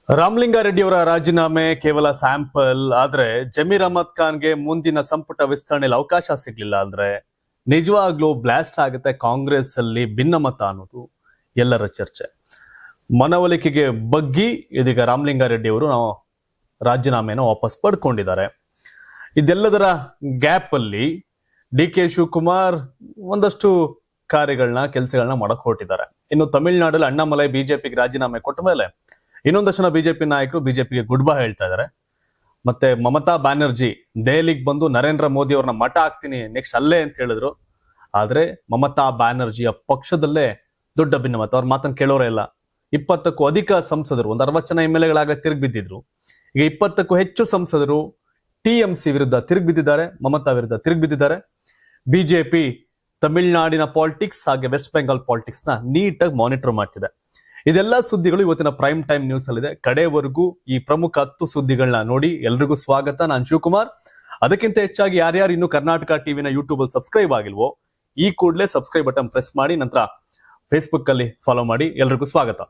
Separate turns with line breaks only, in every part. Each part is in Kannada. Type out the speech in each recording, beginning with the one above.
ರಾಮಲಿಂಗಾರೆಡ್ಡಿ ಅವರ ರಾಜೀನಾಮೆ ಕೇವಲ ಸ್ಯಾಂಪಲ್ ಆದ್ರೆ ಜಮೀರ್ ಅಹಮದ್ ಖಾನ್ಗೆ ಮುಂದಿನ ಸಂಪುಟ ವಿಸ್ತರಣೆಯಲ್ಲಿ ಅವಕಾಶ ಸಿಗ್ಲಿಲ್ಲ ಅಂದ್ರೆ ನಿಜವಾಗ್ಲೂ ಬ್ಲಾಸ್ಟ್ ಆಗುತ್ತೆ ಕಾಂಗ್ರೆಸ್ ಅಲ್ಲಿ ಭಿನ್ನಮತ ಅನ್ನೋದು ಎಲ್ಲರ ಚರ್ಚೆ. ಮನವೊಲಿಕೆಗೆ ಬಗ್ಗಿ ಇದೀಗ ರಾಮಲಿಂಗಾರೆಡ್ಡಿ ಅವರು ರಾಜೀನಾಮೆನ ವಾಪಸ್ ಪಡ್ಕೊಂಡಿದ್ದಾರೆ. ಇದೆಲ್ಲದರ ಗ್ಯಾಪ್ ಅಲ್ಲಿ ಡಿ ಕೆ ಶಿವಕುಮಾರ್ ಒಂದಷ್ಟು ಕೆಲಸಗಳನ್ನ ಮಾಡಕ್ ಹೊರಟಿದ್ದಾರೆ. ಇನ್ನು ತಮಿಳುನಾಡಲ್ಲಿ ಅಣ್ಣಾಮಲೈ ಬಿಜೆಪಿಗೆ ರಾಜೀನಾಮೆ ಕೊಟ್ಟ ಮೇಲೆ ಇನ್ನೊಂದಷ್ಟು ಜನ ಬಿಜೆಪಿ ನಾಯಕರು ಬಿಜೆಪಿಗೆ ಗುಡ್ ಬೈ ಹೇಳ್ತಾ ಇದ್ದಾರೆ. ಮತ್ತೆ ಮಮತಾ ಬ್ಯಾನರ್ಜಿ ದೆಹಲಿಗೆ ಬಂದು ನರೇಂದ್ರ ಮೋದಿ ಅವ್ರನ್ನ ಮಠ ಹಾಕ್ತೀನಿ ನೆಕ್ಸ್ಟ್ ಅಲ್ಲೇ ಅಂತ ಹೇಳಿದ್ರು. ಆದ್ರೆ ಮಮತಾ ಬ್ಯಾನರ್ಜಿಯ ಪಕ್ಷದಲ್ಲೇ ದೊಡ್ಡ ಭಿನ್ನಮತ, ಅವ್ರ ಮಾತನ್ನು ಕೇಳೋರೇ ಇಲ್ಲ. 20ಕ್ಕೂ ಅಧಿಕ ಸಂಸದರು, ಒಂದು 60 ಜನ MLA ತಿರುಗಿ ಬಿದ್ದಿದ್ರು. ಈಗ 20ಕ್ಕೂ ಹೆಚ್ಚು ಸಂಸದರು TMC ವಿರುದ್ಧ ತಿರುಗಿ ಬಿದ್ದಿದ್ದಾರೆ, ಮಮತಾ ವಿರುದ್ಧ ತಿರುಗಿ ಬಿದ್ದಿದ್ದಾರೆ. ಬಿಜೆಪಿ ತಮಿಳುನಾಡಿನ ಪಾಲಿಟಿಕ್ಸ್ ಹಾಗೆ ವೆಸ್ಟ್ ಬೆಂಗಾಲ್ ಪಾಲಿಟಿಕ್ಸ್ ನ ನೀಟಾಗಿ ಮಾನಿಟರ್ ಮಾಡ್ತಿದೆ. ಇದೆಲ್ಲ ಸುದ್ದಿಗಳು ಇವತ್ತಿನ ಪ್ರೈಮ್ ಟೈಮ್ ನ್ಯೂಸ್ ಅಲ್ಲಿದೆ. ಕಡೆವರೆಗೂ ಈ ಪ್ರಮುಖ 10 ಸುದ್ದಿಗಳನ್ನ ನೋಡಿ. ಎಲ್ರಿಗೂ ಸ್ವಾಗತ. ನಾನು ಶಿವಕುಮಾರ್. ಅದಕ್ಕಿಂತ ಹೆಚ್ಚಾಗಿ ಯಾರ್ಯಾರು ಇನ್ನು ಕರ್ನಾಟಕ ಟಿವಿನ ಯೂಟ್ಯೂಬ್ ಅಲ್ಲಿ ಸಬ್ಸ್ಕ್ರೈಬ್ ಆಗಿಲ್ವೋ ಈ ಕೂಡಲೇ ಸಬ್ಸ್ಕ್ರೈಬ್ ಬಟನ್ ಪ್ರೆಸ್ ಮಾಡಿ, ನಂತರ ಫೇಸ್ಬುಕ್ ಅಲ್ಲಿ ಫಾಲೋ ಮಾಡಿ. ಎಲ್ರಿಗೂ ಸ್ವಾಗತ.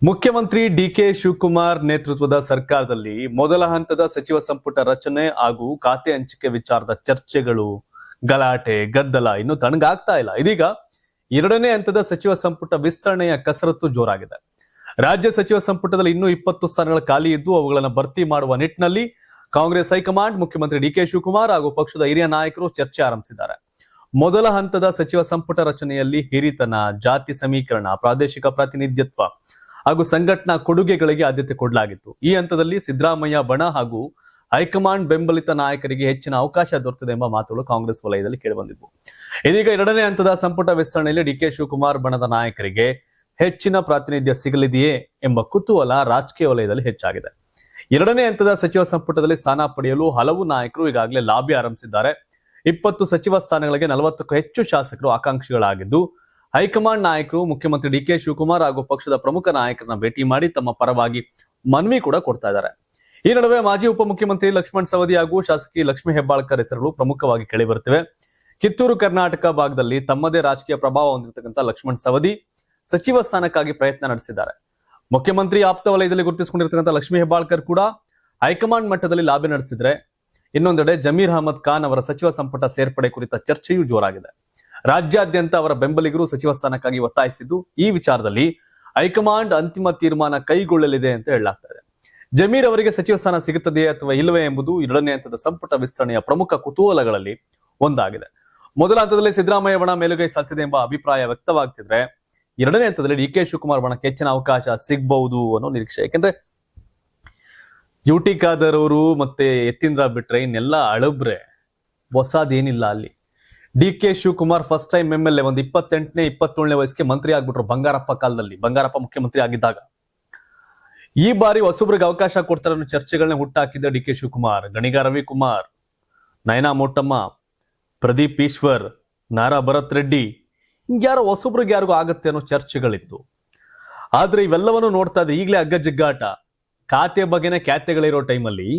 ಮುಖ್ಯಮಂತ್ರಿ ಡಿ ಕೆ ಶಿವಕುಮಾರ್ ನೇತೃತ್ವದ ಸರ್ಕಾರದಲ್ಲಿ ಮೊದಲ ಹಂತದ ಸಚಿವ ಸಂಪುಟ ರಚನೆ ಹಾಗೂ ಖಾತೆ ಹಂಚಿಕೆ ವಿಚಾರದ ಚರ್ಚೆಗಳು, ಗಲಾಟೆ, ಗದ್ದಲ ಇನ್ನು ತಣ್ಣಗಾಗ್ತಾ ಇಲ್ಲ. ಇದೀಗ 2ನೇ ಹಂತದ ಸಚಿವ ಸಂಪುಟ ವಿಸ್ತರಣೆಯ ಕಸರತ್ತು ಜೋರಾಗಿದೆ. ರಾಜ್ಯ ಸಚಿವ ಸಂಪುಟದಲ್ಲಿ ಇನ್ನೂ 20 ಸ್ಥಾನಗಳ ಖಾಲಿ ಇದ್ದು ಅವುಗಳನ್ನು ಭರ್ತಿ ಮಾಡುವ ನಿಟ್ಟಿನಲ್ಲಿ ಕಾಂಗ್ರೆಸ್ ಹೈಕಮಾಂಡ್, ಮುಖ್ಯಮಂತ್ರಿ ಡಿ ಕೆ ಶಿವಕುಮಾರ್ ಹಾಗೂ ಪಕ್ಷದ ಹಿರಿಯ ನಾಯಕರು ಚರ್ಚೆ ಆರಂಭಿಸಿದ್ದಾರೆ. ಮೊದಲ ಹಂತದ ಸಚಿವ ಸಂಪುಟ ರಚನೆಯಲ್ಲಿ ಹಿರಿತನ, ಜಾತಿ ಸಮೀಕರಣ, ಪ್ರಾದೇಶಿಕ ಪ್ರಾತಿನಿಧ್ಯತ್ವ ಹಾಗೂ ಸಂಘಟನಾ ಕೊಡುಗೆಗಳಿಗೆ ಆದ್ಯತೆ ಕೊಡಲಾಗಿತ್ತು. ಈ ಹಂತದಲ್ಲಿ ಸಿದ್ದರಾಮಯ್ಯ ಬಣ ಹಾಗೂ ಹೈಕಮಾಂಡ್ ಬೆಂಬಲಿತ ನಾಯಕರಿಗೆ ಹೆಚ್ಚಿನ ಅವಕಾಶ ದೊರೆತಿದೆ ಎಂಬ ಮಾತುಗಳು ಕಾಂಗ್ರೆಸ್ ವಲಯದಲ್ಲಿ ಕೇಳಿಬಂದಿದ್ವು. ಇದೀಗ 2ನೇ ಹಂತದ ಸಂಪುಟ ವಿಸ್ತರಣೆಯಲ್ಲಿ ಡಿ ಕೆ ಶಿವಕುಮಾರ್ ಬಣದ ನಾಯಕರಿಗೆ ಹೆಚ್ಚಿನ ಪ್ರಾತಿನಿಧ್ಯ ಸಿಗಲಿದೆಯೇ ಎಂಬ ಕುತೂಹಲ ರಾಜಕೀಯ ವಲಯದಲ್ಲಿ ಹೆಚ್ಚಾಗಿದೆ. 2ನೇ ಹಂತದ ಸಚಿವ ಸಂಪುಟದಲ್ಲಿ ಸ್ಥಾನ ಪಡೆಯಲು ಹಲವು ನಾಯಕರು ಈಗಾಗಲೇ ಲಾಬಿ ಆರಂಭಿಸಿದ್ದಾರೆ. 20 ಸಚಿವ ಸ್ಥಾನಗಳಿಗೆ 40ಕ್ಕೂ ಹೆಚ್ಚು ಶಾಸಕರು ಆಕಾಂಕ್ಷಿಗಳಾಗಿದ್ದು, ಹೈಕಮಾಂಡ್ ನಾಯಕರು ಮುಖ್ಯಮಂತ್ರಿ ಡಿ ಕೆ ಶಿವಕುಮಾರ್ ಹಾಗೂ ಪಕ್ಷದ ಪ್ರಮುಖ ನಾಯಕರನ್ನ ಭೇಟಿ ಮಾಡಿ ತಮ್ಮ ಪರವಾಗಿ ಮನವಿ ಕೂಡ ಕೊಡ್ತಾ ಇದ್ದಾರೆ. ಈ ನಡುವೆ ಮಾಜಿ ಉಪಮುಖ್ಯಮಂತ್ರಿ ಲಕ್ಷ್ಮಣ್ ಸವದಿ ಹಾಗೂ ಶಾಸಕಿ ಲಕ್ಷ್ಮೀ ಹೆಬ್ಬಾಳ್ಕರ್ ಹೆಸರುಗಳು ಪ್ರಮುಖವಾಗಿ ಕೇಳಿಬರುತ್ತಿವೆ. ಕಿತ್ತೂರು ಕರ್ನಾಟಕ ಭಾಗದಲ್ಲಿ ತಮ್ಮದೇ ರಾಜಕೀಯ ಪ್ರಭಾವ ಹೊಂದಿರತಕ್ಕಂಥ ಲಕ್ಷ್ಮಣ್ ಸವದಿ ಸಚಿವ ಸ್ಥಾನಕ್ಕಾಗಿ ಪ್ರಯತ್ನ ನಡೆಸಿದ್ದಾರೆ. ಮುಖ್ಯಮಂತ್ರಿ ಆಪ್ತ ವಲಯದಲ್ಲಿ ಗುರುತಿಸಿಕೊಂಡಿರತಕ್ಕಂಥ ಲಕ್ಷ್ಮೀ ಹೆಬ್ಬಾಳ್ಕರ್ ಕೂಡ ಹೈಕಮಾಂಡ್ ಮಟ್ಟದಲ್ಲಿ ಲಾಬಿ ನಡೆಸಿದ್ರೆ, ಇನ್ನೊಂದೆಡೆ ಜಮೀರ್ ಅಹಮದ್ ಖಾನ್ ಅವರ ಸಚಿವ ಸಂಪುಟ ಸೇರ್ಪಡೆ ಕುರಿತ ಚರ್ಚೆಯೂ ಜೋರಾಗಿದೆ. ರಾಜ್ಯಾದ್ಯಂತ ಅವರ ಬೆಂಬಲಿಗರು ಸಚಿವ ಸ್ಥಾನಕ್ಕಾಗಿ ಒತ್ತಾಯಿಸಿದ್ದು, ಈ ವಿಚಾರದಲ್ಲಿ ಹೈಕಮಾಂಡ್ ಅಂತಿಮ ತೀರ್ಮಾನ ಕೈಗೊಳ್ಳಲಿದೆ ಅಂತ ಹೇಳಲಾಗ್ತಾ ಇದೆ. ಜಮೀರ್ ಅವರಿಗೆ ಸಚಿವ ಸ್ಥಾನ ಸಿಗುತ್ತದೆಯೇ ಅಥವಾ ಇಲ್ಲವೇ ಎಂಬುದು 2ನೇ ಹಂತದ ಸಂಪುಟ ವಿಸ್ತರಣೆಯ ಪ್ರಮುಖ ಕುತೂಹಲಗಳಲ್ಲಿ ಒಂದಾಗಿದೆ. ಮೊದಲ ಹಂತದಲ್ಲಿ ಸಿದ್ದರಾಮಯ್ಯ ಬಣ ಮೇಲುಗೈ ಸಾಧಿಸಿದೆ ಎಂಬ ಅಭಿಪ್ರಾಯ ವ್ಯಕ್ತವಾಗ್ತಿದ್ರೆ, 2ನೇ ಹಂತದಲ್ಲಿ ಡಿ ಕೆ ಶಿವಕುಮಾರ್ ಬಣಕ್ಕೆ ಹೆಚ್ಚಿನ ಅವಕಾಶ ಸಿಗಬಹುದು ಅನ್ನೋ ನಿರೀಕ್ಷೆ. ಯಾಕೆಂದ್ರೆ ಯುಟಿ ಖಾದರ್ ಅವರು ಮತ್ತೆ ಯತೀಂದ್ರ ಬಿಟ್ರೆ ಇನ್ನೆಲ್ಲ ಅಳಬ್ರೆ, ಹೊಸದೇನಿಲ್ಲ ಅಲ್ಲಿ. D K Shivakumar first time MLA ಒಂದು 28ನೇ 27ನೇ ವಯಸ್ಸಿಗೆ ಮಂತ್ರಿ ಆಗ್ಬಿಟ್ರು ಬಂಗಾರಪ್ಪ ಕಾಲದಲ್ಲಿ, ಬಂಗಾರಪ್ಪ ಮುಖ್ಯಮಂತ್ರಿ ಆಗಿದ್ದಾಗ. ಈ ಬಾರಿ ಹೊಸಬ್ರಿಗೆ ಅವಕಾಶ ಕೊಡ್ತಾರೆ ಅನ್ನೋ ಚರ್ಚೆಗಳನ್ನ ಹುಟ್ಟಾಕಿದ್ದ ಡಿ ಕೆ ಶಿವಕುಮಾರ್, ಗಣಿಗ ರವಿಕುಮಾರ್, ನಯನಾ ಮೋಟಮ್ಮ, ಪ್ರದೀಪ್ ಈಶ್ವರ್, ನಾರಾ ಭರತ್ ರೆಡ್ಡಿ, ಯಾರೋ ಹೊಸಬ್ರಿಗೆ ಯಾರಿಗೂ ಆಗತ್ತೆ ಅನ್ನೋ ಚರ್ಚೆಗಳಿತ್ತು. ಆದ್ರೆ ಇವೆಲ್ಲವನ್ನು ನೋಡ್ತಾ ಇದ್ರೆ ಈಗಲೇ ಅಗ್ಗಜಿಗ್ಗಾಟ, ಖಾತೆ ಬಗ್ಗೆನೇ ಖ್ಯಾತೆಗಳಿರೋ ಟೈಮಲ್ಲಿ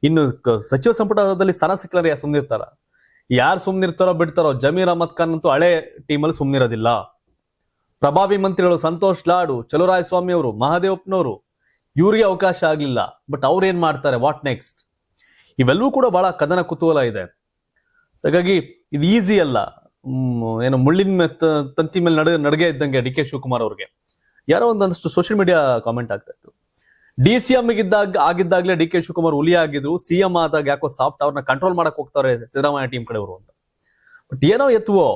ಇನ್ನು ಸಚಿವ ಸಂಪುಟದಲ್ಲಿ ಸ್ಥಾನ ಸಿಕ್ಕಲಾರೆ ಸುಮ್ನಿರ್ತಾರ? ಯಾರು ಸುಮ್ನಿರ್ತಾರೋ ಬಿಡ್ತಾರೋ. ಜಮೀರ್ ಅಹಮದ್ ಖಾನ್ ಅಂತೂ ಹಳೆ ಟೀಮಲ್ಲಿ ಸುಮ್ನಿರೋದಿಲ್ಲ. ಪ್ರಭಾವಿ ಮಂತ್ರಿಗಳು ಸಂತೋಷ್ ಲಾಡು, ಚಲುವರಾಯಸ್ವಾಮಿ ಅವರು, ಮಹಾದೇವಪ್ಪನವರು, ಇವ್ರಿಗೆ ಅವಕಾಶ ಆಗ್ಲಿಲ್ಲ. ಬಟ್ ಅವ್ರು ಏನ್ ಮಾಡ್ತಾರೆ, ವಾಟ್ ನೆಕ್ಸ್ಟ್? ಇವೆಲ್ಲವೂ ಕೂಡ ಬಹಳ ಕದನ ಕುತೂಹಲ ಇದೆ. ಹಾಗಾಗಿ ಇದು ಈಸಿ ಅಲ್ಲ. ಏನು ಮುಳ್ಳಿನ ತಂತಿ ಮೇಲೆ ನಡಿಗೆ ಇದ್ದಂಗೆ ಡಿ ಕೆ ಶಿವಕುಮಾರ್ ಅವ್ರಿಗೆ. ಯಾರೋ ಒಂದಷ್ಟು ಸೋಷಿಯಲ್ ಮೀಡಿಯಾ ಕಾಮೆಂಟ್ ಆಗ್ತಾ ಇತ್ತು, DCM ಆಗಿದ್ದಾಗಲೇ ಡಿ ಕೆ ಶಿವಕುಮಾರ್ ಹುಲಿ ಆಗಿದ್ರು, CM ಆದಾಗ ಯಾಕೋ ಸಾಫ್ಟ್, ಅವ್ರನ್ನ ಕಂಟ್ರೋಲ್ ಮಾಡಕ್ ಹೋಗ್ತಾರೆ ಸಿದ್ದರಾಮಯ್ಯ ಟೀಮ್ ಕಡೆಯವರು ಅಂತ. ಬಟ್ ಏನೋ ಎತ್ತುವೋ.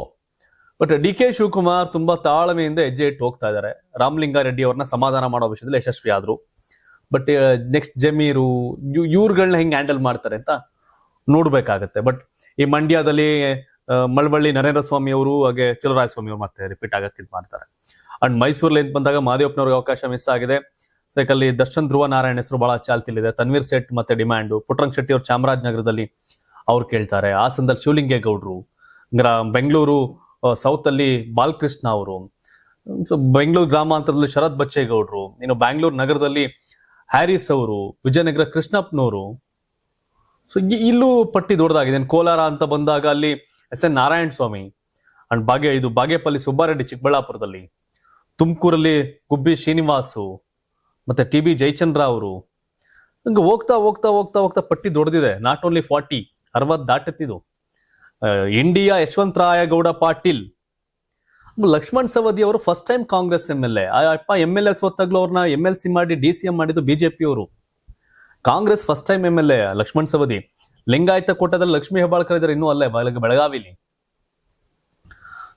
ಬಟ್ ಡಿ ಕೆ ಶಿವಕುಮಾರ್ ತುಂಬಾ ತಾಳ್ಮೆಯಿಂದ ಹೆಜ್ಜೆ ಇಟ್ಟು ಹೋಗ್ತಾ ಇದ್ದಾರೆ. ರಾಮಲಿಂಗಾರೆಡ್ಡಿ ಅವ್ರನ್ನ ಸಮಾಧಾನ ಮಾಡೋ ವಿಷಯದಲ್ಲಿ ಯಶಸ್ವಿ ಆದ್ರು. ಬಟ್ ನೆಕ್ಸ್ಟ್ ಜಮೀರು ಇವ್ರುಗಳನ್ನ ಹೆಂಗ್ ಹ್ಯಾಂಡಲ್ ಮಾಡ್ತಾರೆ ಅಂತ ನೋಡ್ಬೇಕಾಗತ್ತೆ. ಬಟ್ ಈ ಮಂಡ್ಯದಲ್ಲಿ ಮಳವಳ್ಳಿ ನರೇಂದ್ರ ಸ್ವಾಮಿ ಅವರು ಹಾಗೆ ಚಲುವರಾಯಸ್ವಾಮಿ ಅವರು ಮತ್ತೆ ರಿಪೀಟ್ ಆಗಕ್ಕೆ ಇದು ಮಾಡ್ತಾರೆ. ಅಂಡ್ ಮೈಸೂರಲ್ಲಿ ಅಂತ ಬಂದಾಗ ಮಹಾದೇವಪ್ಪನವ್ರಿಗೆ ಅವಕಾಶ ಮಿಸ್ ಆಗಿದೆ. ಅಲ್ಲಿ ದರ್ಶನ್ ಧ್ರುವ ನಾರಾಯಣ್ ಹೆಸರು ಬಹಳ ಚಾಲ್ತಿಲಿದೆ. ತನ್ವೀರ್ ಸೇಠ್ ಮತ್ತೆ ಡಿಮ್ಯಾಂಡು. ಪುಟ್ಟರಂಗ ಶೆಟ್ಟಿ ಅವರು ಚಾಮರಾಜನಗರದಲ್ಲಿ ಅವ್ರು ಕೇಳ್ತಾರೆ. ಹಾಸನದಲ್ಲಿ ಶಿವಲಿಂಗೇಗೌಡರು, ಬೆಂಗಳೂರು ಸೌತ್ ಅಲ್ಲಿ ಬಾಲಕೃಷ್ಣ ಅವರು, ಬೆಂಗಳೂರು ಗ್ರಾಮಾಂತರದಲ್ಲಿ ಶರತ್ ಬಚ್ಚೇಗೌಡರು, ಇನ್ನು ಬ್ಯಾಂಗ್ಳೂರು ನಗರದಲ್ಲಿ ಹ್ಯಾರಿಸ್ ಅವರು, ವಿಜಯನಗರ ಕೃಷ್ಣಪ್ಪನವರು. ಸೊ ಇಲ್ಲೂ ಪಟ್ಟಿ ದೊಡ್ಡದಾಗಿದೆ. ಕೋಲಾರ ಅಂತ ಬಂದಾಗ ಅಲ್ಲಿ SN ನಾರಾಯಣ ಸ್ವಾಮಿ ಅಂಡ್ ಬಾಗೇಪಲ್ಲಿ ಸುಬ್ಬಾರೆಡ್ಡಿ ಚಿಕ್ಕಬಳ್ಳಾಪುರದಲ್ಲಿ, ತುಮಕೂರಲ್ಲಿ ಗುಬ್ಬಿ ಶ್ರೀನಿವಾಸು ಮತ್ತೆ ಟಿ ಬಿ ಜಯಚಂದ್ರ ಅವರು, ಹಂಗೆ ಹೋಗ್ತಾ ಹೋಗ್ತಾ ಹೋಗ್ತಾ ಹೋಗ್ತಾ ಪಟ್ಟಿ ದೊಡ್ಡದಿದೆ. ನಾಟ್ ಓನ್ಲಿ 60 ದಾಟತ್ತಿದು. ಇಂಡಿಯಾ ಯಶವಂತರಾಯಗೌಡ ಪಾಟೀಲ್, ಲಕ್ಷ್ಮಣ್ ಸವದಿ ಅವರು ಫಸ್ಟ್ ಟೈಮ್ ಕಾಂಗ್ರೆಸ್ MLA. ಅಪ್ಪ MLA ಸೋತಾಗ್ಲೂ ಅವ್ರನ್ನ MLC ಮಾಡಿ DCM ಮಾಡಿದ್ದು ಬಿಜೆಪಿ ಅವರು. Congress first time MLA Laxman Savadi. Lingayat ಕೋಟದಲ್ಲಿ ಲಕ್ಷ್ಮೀ ಹೆಬ್ಬಾಳ್ಕರ್ ಇದ್ದಾರೆ, ಇನ್ನೂ ಅಲ್ಲೇ ಬೆಳಗಾವಿಲಿ.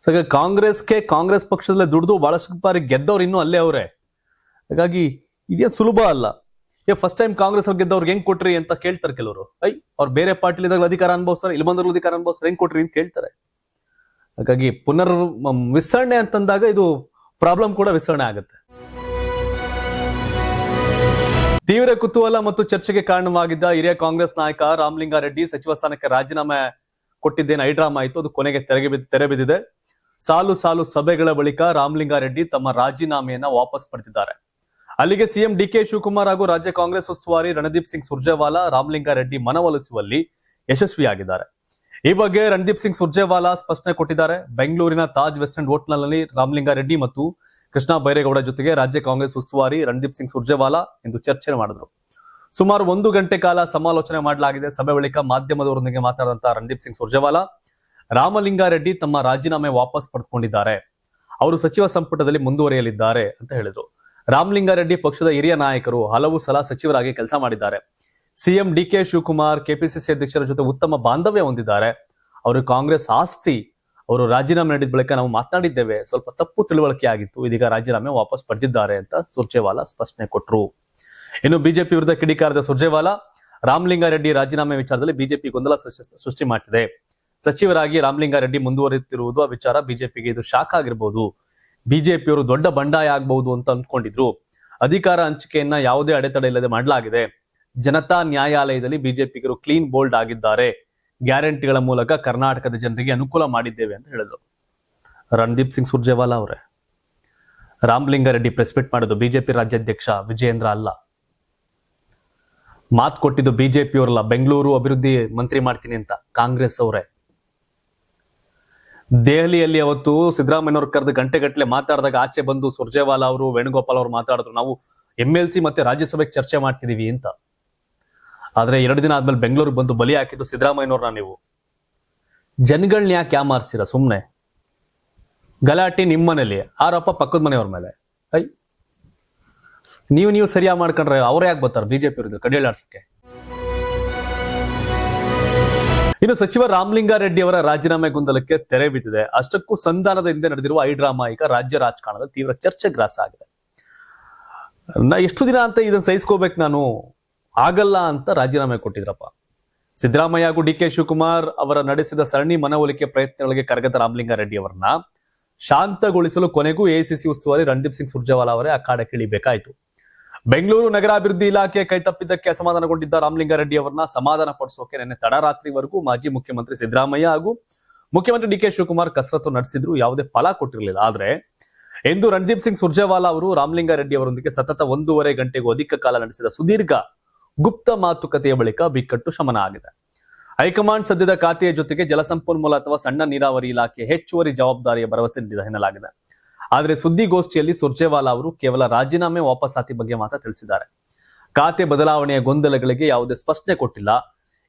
ಹಾಗಾಗಿ ಕಾಂಗ್ರೆಸ್ ಪಕ್ಷದಲ್ಲೇ ದುಡ್ದು ಬಹಳಷ್ಟು ಬಾರಿ ಗೆದ್ದವ್ರು ಇನ್ನೂ ಅಲ್ಲೇ ಅವರೇ. ಹಾಗಾಗಿ ಇದೇ ಸುಲಭ ಅಲ್ಲ. ಫಸ್ಟ್ ಟೈಮ್ ಕಾಂಗ್ರೆಸ್ ಅಲ್ಲಿ ಗೆದ್ದವ್ರಿಗೆ ಹೆಂಗ್ ಕೊಟ್ರಿ ಅಂತ ಕೇಳ್ತಾರೆ ಕೆಲವರು. ಅವ್ರು ಬೇರೆ ಪಾರ್ಟಿಲಿ ಇದ್ದಾಗ ಅಧಿಕಾರ ಅನುಭವಿಸ್ತಾರೆ, ಇಲ್ಲಿ ಬಂದ್ರು ಅಧಿಕಾರ ಅನುಭವಿಸ್ತಾರೆ, ಹೆಂಗ್ ಕೊಟ್ರಿ ಅಂತ ಕೇಳ್ತಾರೆ. ಹಾಗಾಗಿ ಪುನರ್ ವಿಸ್ತರಣೆ ಅಂತಂದಾಗ ಇದು ಪ್ರಾಬ್ಲಮ್ ಕೂಡ ವಿಸ್ತರಣೆ ಆಗುತ್ತೆ. ತೀವ್ರ ಕುತೂಹಲ ಮತ್ತು ಚರ್ಚೆಗೆ ಕಾರಣವಾಗಿದ್ದ ಹಿರಿಯ ಕಾಂಗ್ರೆಸ್ ನಾಯಕ ರಾಮಲಿಂಗಾರೆಡ್ಡಿ ಸಚಿವ ಸ್ಥಾನಕ್ಕೆ ರಾಜೀನಾಮೆ ಕೊಟ್ಟಿದ್ದೇನು ಹೈಡ್ರಾಮಾ ಆಯಿತು, ಅದು ಕೊನೆಗೆ ತೆರೆ ಬಿದ್ದಿದೆ. ಸಾಲು ಸಭೆಗಳ ಬಳಿಕ ರಾಮಲಿಂಗಾರೆಡ್ಡಿ ತಮ್ಮ ರಾಜೀನಾಮೆಯನ್ನ ವಾಪಸ್ ಪಡೆದಿದ್ದಾರೆ. ಅಲ್ಲಿಗೆ ಸಿಎಂ DK ಶಿವಕುಮಾರ್ ಹಾಗೂ ರಾಜ್ಯ ಕಾಂಗ್ರೆಸ್ ಉಸ್ತುವಾರಿ ರಣದೀಪ್ ಸಿಂಗ್ ಸುರ್ಜೇವಾಲಾ ರಾಮಲಿಂಗಾರೆಡ್ಡಿ ಮನವೊಲಿಸುವಲ್ಲಿ ಯಶಸ್ವಿಯಾಗಿದ್ದಾರೆ. ಈ ಬಗ್ಗೆ ರಣದೀಪ್ ಸಿಂಗ್ ಸುರ್ಜೇವಾಲಾ ಸ್ಪಷ್ಟನೆ ಕೊಟ್ಟಿದ್ದಾರೆ. ಬೆಂಗಳೂರಿನ ತಾಜ್ ವೆಸ್ಟ್ ಎಂಡ್ ಹೋಟೆಲ್ನಲ್ಲಿ ರಾಮಲಿಂಗಾರೆಡ್ಡಿ ಮತ್ತು ಕೃಷ್ಣ ಬೈರೇಗೌಡ ಜೊತೆಗೆ ರಾಜ್ಯ ಕಾಂಗ್ರೆಸ್ ಉಸ್ತುವಾರಿ ರಣದೀಪ್ ಸಿಂಗ್ ಸುರ್ಜೇವಾಲಾ ಇಂದು ಚರ್ಚೆ ಮಾಡಿದ್ರು. ಸುಮಾರು 1 ಗಂಟೆ ಕಾಲ ಸಮಾಲೋಚನೆ ಮಾಡಲಾಗಿದೆ. ಸಭೆ ಬಳಿಕ ಮಾಧ್ಯಮದವರೊಂದಿಗೆ ಮಾತನಾಡಿದಂತಹ ರಣದೀಪ್ ಸಿಂಗ್ ಸುರ್ಜೇವಾಲಾ ರಾಮಲಿಂಗಾರೆಡ್ಡಿ ತಮ್ಮ ರಾಜೀನಾಮೆ ವಾಪಸ್ ಪಡೆದುಕೊಂಡಿದ್ದಾರೆ, ಅವರು ಸಚಿವ ಸಂಪುಟದಲ್ಲಿ ಮುಂದುವರಿಯಲಿದ್ದಾರೆ ಅಂತ ಹೇಳಿದ್ರು. ರಾಮಲಿಂಗಾರೆಡ್ಡಿ ಪಕ್ಷದ ಹಿರಿಯ ನಾಯಕರು, ಹಲವು ಸಲ ಸಚಿವರಾಗಿ ಕೆಲಸ ಮಾಡಿದ್ದಾರೆ. ಸಿಎಂ DK ಶಿವಕುಮಾರ್ ಕೆಪಿಸಿಸಿ ಅಧ್ಯಕ್ಷರ ಜೊತೆ ಉತ್ತಮ ಬಾಂಧವ್ಯ ಹೊಂದಿದ್ದಾರೆ. ಅವರು ಕಾಂಗ್ರೆಸ್ ಆಸ್ತಿ. ಅವರು ರಾಜೀನಾಮೆ ನೀಡಿದ ಬಳಿಕ ನಾವು ಮಾತನಾಡಿದ್ದೇವೆ, ಸ್ವಲ್ಪ ತಪ್ಪು ತಿಳುವಳಿಕೆ ಆಗಿತ್ತು, ಇದೀಗ ರಾಜೀನಾಮೆ ವಾಪಸ್ ಪಡೆದಿದ್ದಾರೆ ಅಂತ ಸುರ್ಜೇವಾಲಾ ಸ್ಪಷ್ಟನೆ ಕೊಟ್ಟರು. ಇನ್ನು ಬಿಜೆಪಿ ವಿರುದ್ಧ ಕಿಡಿಕಾರದ ಸುರ್ಜೇವಾಲಾ ರಾಮಲಿಂಗಾರೆಡ್ಡಿ ರಾಜೀನಾಮೆ ವಿಚಾರದಲ್ಲಿ ಬಿಜೆಪಿ ಗೊಂದಲ ಸೃಷ್ಟಿ ಮಾಡ್ತಿದೆ. ಸಚಿವರಾಗಿ ರಾಮಲಿಂಗಾರೆಡ್ಡಿ ಮುಂದುವರಿಯುತ್ತಿರುವುದು ಆ ವಿಚಾರ ಬಿಜೆಪಿಗೆ ಇದು ಶಾಕ್ ಆಗಿರಬಹುದು. ಬಿಜೆಪಿಯವರು ದೊಡ್ಡ ಬಂಡಾಯ ಆಗಬಹುದು ಅಂತ ಅಂದ್ಕೊಂಡಿದ್ರು. ಅಧಿಕಾರ ಹಂಚಿಕೆಯನ್ನ ಯಾವುದೇ ಅಡೆತಡೆ ಇಲ್ಲದೆ ಮಾಡಲಾಗಿದೆ. ಜನತಾ ನ್ಯಾಯಾಲಯದಲ್ಲಿ ಬಿಜೆಪಿಗರು ಕ್ಲೀನ್ ಬೋಲ್ಡ್ ಆಗಿದ್ದಾರೆ. ಗ್ಯಾರಂಟಿಗಳ ಮೂಲಕ ಕರ್ನಾಟಕದ ಜನರಿಗೆ ಅನುಕೂಲ ಮಾಡಿದ್ದೇವೆ ಅಂತ ಹೇಳಿದ್ರು ರಣದೀಪ್ ಸಿಂಗ್ ಸುರ್ಜೇವಾಲಾ ಅವರೇ. ರಾಮಲಿಂಗಾರೆಡ್ಡಿ ಪ್ರೆಸ್ ಮೀಟ್ ಮಾಡೋದು ಬಿಜೆಪಿ ರಾಜ್ಯಾಧ್ಯಕ್ಷ ವಿಜಯೇಂದ್ರ ಅಲ್ಲ. ಮಾತು ಕೊಟ್ಟಿದ್ದು ಬಿಜೆಪಿಯವರಲ್ಲ, ಬೆಂಗಳೂರು ಅಭಿವೃದ್ಧಿ ಮಂತ್ರಿ ಮಾಡ್ತೀನಿ ಅಂತ ಕಾಂಗ್ರೆಸ್ ಅವರೇ. ದೆಹಲಿಯಲ್ಲಿ ಅವತ್ತು ಸಿದ್ದರಾಮಯ್ಯವ್ರ ಕರೆದು ಗಂಟೆಗಟ್ಟಲೆ ಮಾತಾಡಿದಾಗ ಆಚೆ ಬಂದು ಸುರ್ಜೇವಾಲಾ ಅವರು ವೇಣುಗೋಪಾಲ್ ಅವರು ಮಾತಾಡಿದ್ರು, ನಾವು MLC ಮತ್ತೆ ರಾಜ್ಯಸಭೆಗೆ ಚರ್ಚೆ ಮಾಡ್ತಿದೀವಿ ಅಂತ. ಆದ್ರೆ 2 ದಿನ ಆದ್ಮೇಲೆ ಬೆಂಗಳೂರಿಗೆ ಬಂದು ಬಲಿ ಹಾಕಿದ್ದು ಸಿದ್ದರಾಮಯ್ಯವ್ರನ್ನ. ನೀವು ಜನಗಳನ್ನ ಯಾಕೆ ಯಾಮಾರಿಸ್ತೀರ? ಸುಮ್ನೆ ಗಲಾಟೆ ನಿಮ್ಮನೇಲಿ, ಆರೋಪ ಪಕ್ಕದ ಮನೆಯವ್ರ ಮೇಲೆ. ನೀವು ಸರಿಯಾಗಿ ಮಾಡ್ಕೊಂಡ್ರೆ ಅವ್ರೇ ಯಾಕೆ ಬರ್ತಾರೆ ಬಿಜೆಪಿ ವಿರುದ್ಧ ಕಡಿಯಲಾಡ್ಸಕ್ಕೆ? ಇನ್ನು ಸಚಿವ ರಾಮಲಿಂಗಾರೆಡ್ಡಿ ಅವರ ರಾಜೀನಾಮೆ ಗೊಂದಲಕ್ಕೆ ತೆರೆ ಬಿದ್ದಿದೆ. ಅಷ್ಟಕ್ಕೂ ಸಂಧಾನದ ಹಿಂದೆ ನಡೆದಿರುವ ಹೈಡ್ರಾಮಾ ಈಗ ರಾಜ್ಯ ರಾಜಕಾರಣದ ತೀವ್ರ ಚರ್ಚೆ ಗ್ರಾಸ ಆಗಿದೆ. ಎಷ್ಟು ದಿನ ಅಂತ ಇದನ್ನ ಸಹಿಸ್ಕೋಬೇಕು ನಾನು, ಆಗಲ್ಲ ಅಂತ ರಾಜೀನಾಮೆ ಕೊಟ್ಟಿದ್ರಪ್ಪ. ಸಿದ್ದರಾಮಯ್ಯ ಹಾಗೂ DK ಶಿವಕುಮಾರ್ ಅವರ ನಡೆಸಿದ ಸರಣಿ ಮನವೊಲಿಕೆ ಪ್ರಯತ್ನಗಳಿಗೆ ಕರಗದ ರಾಮಲಿಂಗಾರೆಡ್ಡಿ ಅವರನ್ನ ಶಾಂತಗೊಳಿಸಲು ಕೊನೆಗೂ AICC ಉಸ್ತುವಾರಿ ರಣದೀಪ್ ಸಿಂಗ್ ಸುರ್ಜೇವಾಲಾ ಅವರೇ ಅಖಾಡಕ್ಕೆ ಇಳಿಬೇಕಾಯಿತು. ಬೆಂಗಳೂರು ನಗರಾಭಿವೃದ್ಧಿ ಇಲಾಖೆ ಕೈತಪ್ಪಿದ್ದಕ್ಕೆ ಅಸಮಾಧಾನಗೊಂಡಿದ್ದ ರಾಮಲಿಂಗಾರೆಡ್ಡಿ ಅವರನ್ನ ಸಮಾಧಾನ ಪಡಿಸೋಕೆ ನಿನ್ನೆ ತಡರಾತ್ರಿವರೆಗೂ ಮಾಜಿ ಮುಖ್ಯಮಂತ್ರಿ ಸಿದ್ದರಾಮಯ್ಯ ಹಾಗೂ ಮುಖ್ಯಮಂತ್ರಿ DK ಶಿವಕುಮಾರ್ ಕಸರತ್ತು ನಡೆಸಿದ್ರು, ಯಾವುದೇ ಫಲ ಕೊಟ್ಟಿರಲಿಲ್ಲ. ಆದ್ರೆ ಎಂದು ರಣದೀಪ್ ಸಿಂಗ್ ಸುರ್ಜೇವಾಲಾ ಅವರು ರಾಮಲಿಂಗಾರೆಡ್ಡಿ ಅವರೊಂದಿಗೆ ಸತತ 1.5 ಗಂಟೆಗೂ ಅಧಿಕ ಕಾಲ ನಡೆಸಿದ ಸುದೀರ್ಘ ಗುಪ್ತ ಮಾತುಕತೆಯ ಬಳಿಕ ಬಿಕ್ಕಟ್ಟು ಶಮನ ಆಗಿದೆ. ಹೈಕಮಾಂಡ್ ಸದ್ಯದ ಖಾತೆಯ ಜೊತೆಗೆ ಜಲಸಂಪನ್ಮೂಲ ಅಥವಾ ಸಣ್ಣ ನೀರಾವರಿ ಇಲಾಖೆ ಹೆಚ್ಚುವರಿ ಜವಾಬ್ದಾರಿಯ ಭರವಸೆ ನೀಡಿದ ಎನ್ನಲಾಗಿದೆ. ಆದರೆ ಸುದ್ದಿಗೋಷ್ಠಿಯಲ್ಲಿ ಸುರ್ಜೇವಾಲಾ ಅವರು ಕೇವಲ ರಾಜೀನಾಮೆ ವಾಪಸಾತಿ ಬಗ್ಗೆ ಮಾತ್ರ ತಿಳಿಸಿದ್ದಾರೆ. ಖಾತೆ ಬದಲಾವಣೆಯ ಗೊಂದಲಗಳಿಗೆ ಯಾವುದೇ ಸ್ಪಷ್ಟನೆ ಕೊಟ್ಟಿಲ್ಲ.